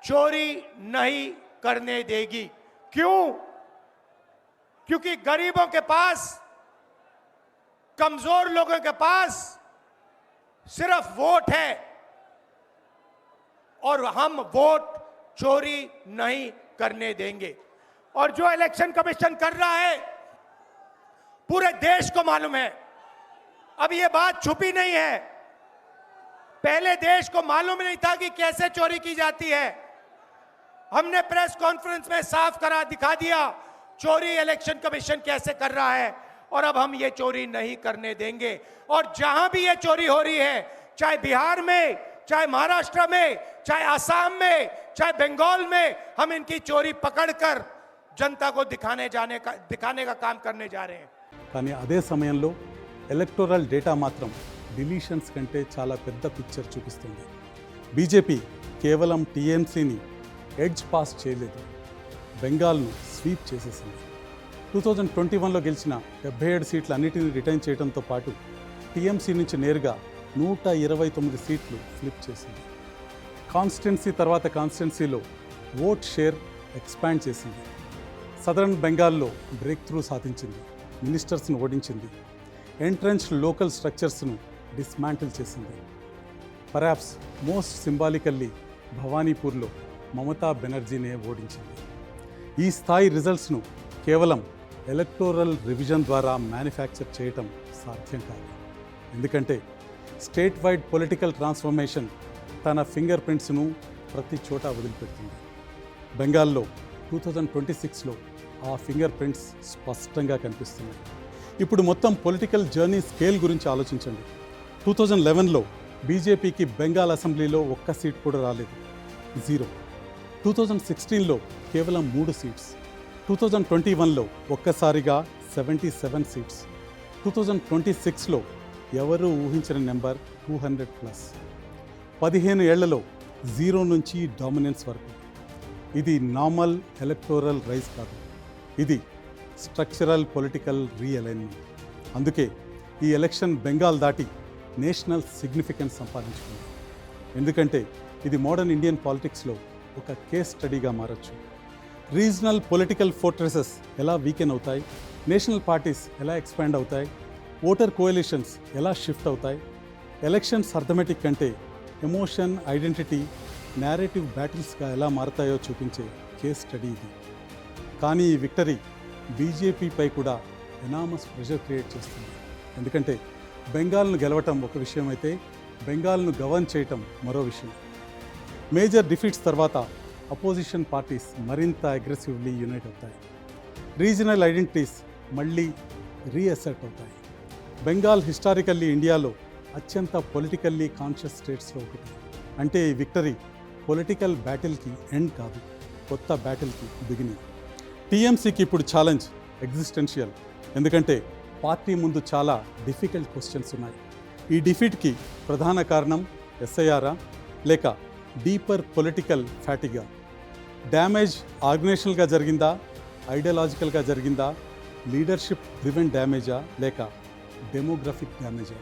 Speaker 4: चोरी नहीं करने देगी। क्यों? क्योंकि गरीबों के पास, कमजोर लोगों के पास सिर्फ वोट है और हम वोट चोरी नहीं करने देंगे। और जो इलेक्शन कमीशन कर रहा है पूरे देश को मालूम है। अब ये बात छुपी नहीं है। पहले देश को मालूम नहीं था कि कैसे चोरी की जाती है। हमने प्रेस कॉन्फ्रेंस में साफ करा दिखा दिया चोरी इलेक्शन कमीशन कैसे कर रहा है। और अब हम ये चोरी नहीं करने देंगे। और जहां भी ये चोरी हो रही है, चाहे बिहार में, चाहे महाराष्ट्र में, चाहे असम में, चाहे बंगाल में, हम इनकी चोरी पकड़कर जनता को दिखाने का काम करने जा रहे हैं।
Speaker 1: కానీ అదే సమయంలో ఎలక్టోరల్ డేటా మాత్రం డిలీషన్స్ కంటే చాలా పెద్ద పిక్చర్ చూపిస్తుంది. బీజేపీ కేవలం టీఎంసీని ఎడ్జ్ పాస్ చేయలేదు, బెంగాల్ను స్వీప్ చేసేసింది. 2021లో గెలిచిన 77 సీట్లు అన్నిటినీ రిటైన్ చేయడంతో పాటు టీఎంసీ నుంచి నేరుగా 129 సీట్లు ఫ్లిప్ చేసింది. కాన్స్టిట్యున్సీ తర్వాత కాన్స్టిట్యున్సీలో ఓట్ షేర్ ఎక్స్పాండ్ చేసింది. సదరన్ బెంగాల్లో బ్రేక్ త్రూ సాధించింది, మినిస్టర్స్ను ఓడించింది, ఎంట్రెన్చ్డ్ లోకల్ స్ట్రక్చర్స్ను డిస్మాంటిల్ చేసింది. పర్హాప్స్ మోస్ట్ సింబాలికల్లీ భవానీపూర్లో మమతా బెనర్జీనే ఓడించింది. ఈ స్థాయి రిజల్ట్స్ను కేవలం ఎలక్టోరల్ రివిజన్ ద్వారా మ్యానుఫ్యాక్చర్ చేయటం సాధ్యం కాదు. ఎందుకంటే స్టేట్ వైడ్ పొలిటికల్ ట్రాన్స్ఫర్మేషన్ తన ఫింగర్ ప్రింట్స్ను ప్రతి చోట వదిలిపెడుతుంది. బెంగాల్లో 2026లో ఆ ఫింగర్ ప్రింట్స్ స్పష్టంగా కనిపిస్తున్నాయి. ఇప్పుడు మొత్తం పొలిటికల్ జర్నీ స్కేల్ గురించి ఆలోచించండి. 2011లో బీజేపీకి బెంగాల్ అసెంబ్లీలో ఒక్క సీట్ కూడా రాలేదు, 0. 2016లో కేవలం 3 సీట్స్. 2021లో ఒక్కసారిగా 77 సీట్స్. 2026లో ఎవరూ ఊహించిన నెంబర్ 200+. 15 ఏళ్లలో 0 నుంచి డామినెన్స్ వరకు. ఇది నార్మల్ ఎలక్టోరల్ రైజ్ కాదు, ఇది స్ట్రక్చరల్ పొలిటికల్ రీఅలైన్మెంట్. అందుకే ఈ ఎలక్షన్ బెంగాల్ దాటి నేషనల్ సిగ్నిఫికెన్స్ సంపాదించుకుంది. ఎందుకంటే ఇది మోడర్న్ ఇండియన్ పాలిటిక్స్లో ఒక కేస్ స్టడీగా మారచ్చు. రీజనల్ పొలిటికల్ ఫోర్ట్రెసెస్ ఎలా వీకెన్ అవుతాయి, నేషనల్ పార్టీస్ ఎలా ఎక్స్పాండ్ అవుతాయి, ఓటర్ కోయలిషన్స్ ఎలా షిఫ్ట్ అవుతాయి, ఎలక్షన్స్ అర్థమెటిక్ కంటే ఎమోషన్, ఐడెంటిటీ, నేరేటివ్ బ్యాటిల్స్గా ఎలా మారతాయో చూపించే కేస్ స్టడీ ఇది. కానీ ఈ విక్టరీ బీజేపీపై కూడా ఎనామస్ ప్రెషర్ క్రియేట్ చేస్తుంది. ఎందుకంటే బెంగాల్ను గెలవటం ఒక విషయం అయితే బెంగాల్ను గవర్న్ చేయటం మరో విషయం. మేజర్ డిఫీట్స్ తర్వాత అపోజిషన్ పార్టీస్ మరింత అగ్రెసివ్లీ యునైట్ అవుతాయి. రీజనల్ ఐడెంటిటీస్ మళ్ళీ రీఅసెట్ అవుతాయి. బెంగాల్ హిస్టారికల్లీ ఇండియాలో అత్యంత పొలిటికల్లీ కాన్షియస్ స్టేట్స్లో ఒకటి. అంటే ఈ విక్టరీ పొలిటికల్ బ్యాటిల్కి ఎండ్ కాదు, కొత్త బ్యాటిల్కి బిగినింగ్. టీఎంసీకి ఇప్పుడు ఛాలెంజ్ ఎగ్జిస్టెన్షియల్. ఎందుకంటే పార్టీ ముందు చాలా డిఫికల్ట్ క్వశ్చన్స్ ఉన్నాయి. ఈ డిఫీట్కి ప్రధాన కారణం ఎస్ఐఆరా లేక డీపర్ పొలిటికల్ ఫ్యాటిగా? డ్యామేజ్ ఆర్గనైజేషనల్గా జరిగిందా, ఐడియాలజికల్గా జరిగిందా, లీడర్షిప్ డ్రివెన్ డ్యామేజా లేక డెమోగ్రఫిక్ డ్యామేజా?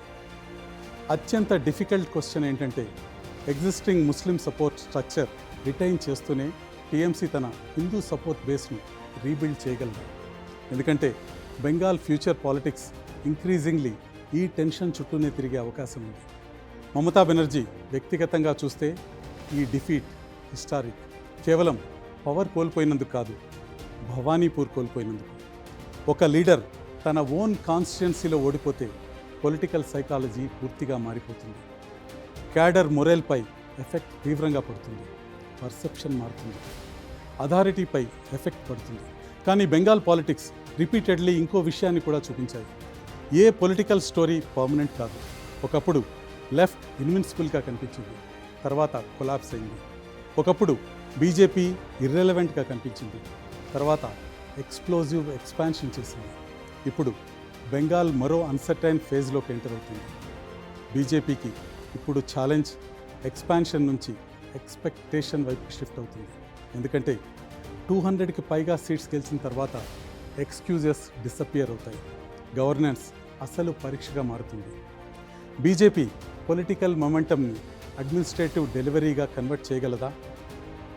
Speaker 1: అత్యంత డిఫికల్ట్ క్వశ్చన్ ఏంటంటే ఎగ్జిస్టింగ్ ముస్లిం సపోర్ట్ స్ట్రక్చర్ రిటైన్ చేస్తూనే టీఎంసీ తన హిందూ సపోర్ట్ బేస్ను రీబిల్డ్ చేయగలదు. ఎందుకంటే బెంగాల్ ఫ్యూచర్ పాలిటిక్స్ ఇంక్రీజింగ్లీ ఈ టెన్షన్ చుట్టూనే తిరిగే అవకాశం ఉంది. మమతా బెనర్జీ వ్యక్తిగతంగా చూస్తే ఈ డిఫీట్ హిస్టారిక్. కేవలం పవర్ కోల్పోయినందుకు కాదు, భవానీపూర్ కోల్పోయినందుకు. ఒక లీడర్ తన ఓన్ కాన్స్టిట్యుయెన్సీలో ఓడిపోతే పొలిటికల్ సైకాలజీ పూర్తిగా మారిపోతుంది. క్యాడర్ మొరేల్పై ఎఫెక్ట్ తీవ్రంగా పడుతుంది, పర్సెప్షన్ మారుతుంది. అథారిటీపై ఎఫెక్ట్ పడుతుంది. కానీ బెంగాల్ పాలిటిక్స్ రిపీటెడ్లీ ఇంకో విషయాన్ని కూడా చూపించాయి. ఏ పొలిటికల్ స్టోరీ పర్మనెంట్ కాదు. ఒకప్పుడు లెఫ్ట్ ఇన్విన్సిబుల్గా కనిపించింది, తర్వాత కొలాప్స్ అయింది. ఒకప్పుడు బీజేపీ ఇర్రెలవెంట్గా కనిపించింది, తర్వాత ఎక్స్ప్లోజివ్ ఎక్స్పాన్షన్ చేసింది. ఇప్పుడు బెంగాల్ మరో అన్సర్టైన్ ఫేజ్లోకి ఎంటర్ అవుతుంది. బీజేపీకి ఇప్పుడు ఛాలెంజ్ ఎక్స్పాన్షన్ నుంచి ఎక్స్పెక్టేషన్ వైపు షిఫ్ట్ అవుతుంది. ఎందుకంటే 200కి పైగా సీట్స్ గెలిచిన తర్వాత ఎక్స్క్యూజెస్ డిసపియర్ అవుతాయి. గవర్నెన్స్ అసలు పరీక్షగా మారుతుంది. బీజేపీ పొలిటికల్ మొమెంటమ్ని అడ్మినిస్ట్రేటివ్ డెలివరీగా కన్వర్ట్ చేయగలదా?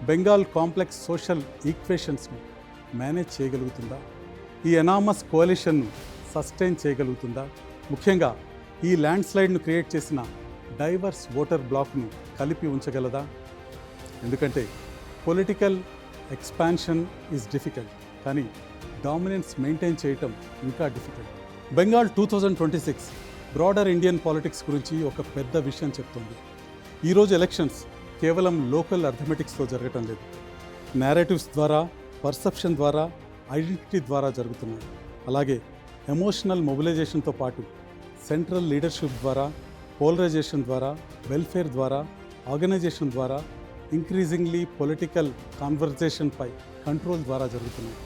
Speaker 1: బెంగాల్ కాంప్లెక్స్ సోషల్ ఈక్వేషన్స్ను మేనేజ్ చేయగలుగుతుందా? ఈ ఎనామస్ కోalitionను సస్టైన్ చేయగలుగుతుందా? ముఖ్యంగా ఈ ల్యాండ్ స్లైడ్ను క్రియేట్ చేసిన డైవర్స్ ఓటర్ బ్లాక్ను కలిపి ఉంచగలదా? ఎందుకంటే పొలిటికల్ ఎక్స్పాన్షన్ ఈజ్ డిఫికల్ట్, కానీ డామినెన్స్ మెయింటైన్ చేయటం ఇంకా difficult. Bengal 2026 broader Indian politics గురించి ఒక పెద్ద విషయం చెప్తుంది. ఈరోజు ఎలక్షన్స్ కేవలం లోకల్ అర్థమెటిక్స్తో జరగటం లేదు. నేరేటివ్స్ ద్వారా, పర్సెప్షన్ ద్వారా, ఐడెంటిటీ ద్వారా జరుగుతున్నాయి. అలాగే ఎమోషనల్ మొబిలైజేషన్తో పాటు సెంట్రల్ లీడర్షిప్ ద్వారా, పోలరైజేషన్ ద్వారా, వెల్ఫేర్ ద్వారా, ఆర్గనైజేషన్ ద్వారా, ఇంక్రీజింగ్లీ పొలిటికల్ కాన్వర్జేషన్పై కంట్రోల్ ద్వారా జరుగుతున్నాయి.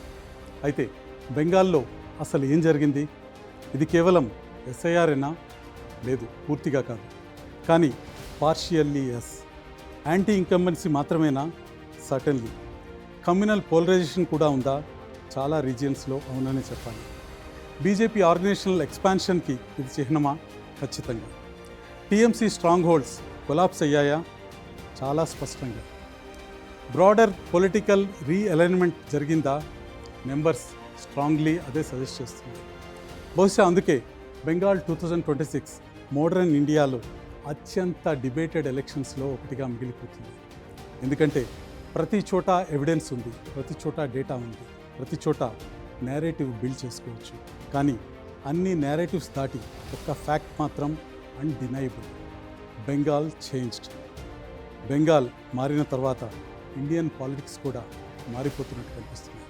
Speaker 1: అయితే బెంగాల్లో అసలు ఏం జరిగింది? ఇది కేవలం ఎస్ఐఆర్ఏనా? లేదు, పూర్తిగా కాదు. కానీ పార్షియల్లీ ఎస్. యాంటీ ఇంకంబెన్సీ మాత్రమేనా? సర్టన్లీ. కమ్యూనల్ పోలరైజేషన్ కూడా ఉందా? చాలా రీజియన్స్లో అవునని చెప్పాలి. బీజేపీ ఆర్గనైజేషనల్ ఎక్స్పాన్షన్కి ఇది చిహ్నమా? ఖచ్చితంగా. టీఎంసీ స్ట్రాంగ్ హోల్డ్స్ కొలాప్స్ అయ్యాయా? చాలా స్పష్టంగా. బ్రాడర్ పొలిటికల్ రీఅలైన్మెంట్ జరిగిందా? నెంబర్స్ స్ట్రాంగ్లీ అదే సజెస్ట్ చేస్తుంది. బహుశా అందుకే బెంగాల్ 2026 మోడర్న్ ఇండియాలో అత్యంత డిబేటెడ్ ఎలక్షన్స్లో ఒకటిగా మిగిలిపోతుంది. ఎందుకంటే ప్రతి చోట ఎవిడెన్స్ ఉంది, ప్రతి చోట డేటా ఉంది, ప్రతి చోట నేరేటివ్ బిల్డ్ చేసుకోవచ్చు. కానీ అన్ని నేరేటివ్స్ దాటి ఒక్క ఫ్యాక్ట్ మాత్రం అన్డినైబుల్: బెంగాల్ చేంజ్డ్. బెంగాల్ మారిన తర్వాత ఇండియన్ పాలిటిక్స్ కూడా మారిపోతున్నట్టు కనిపిస్తుంది.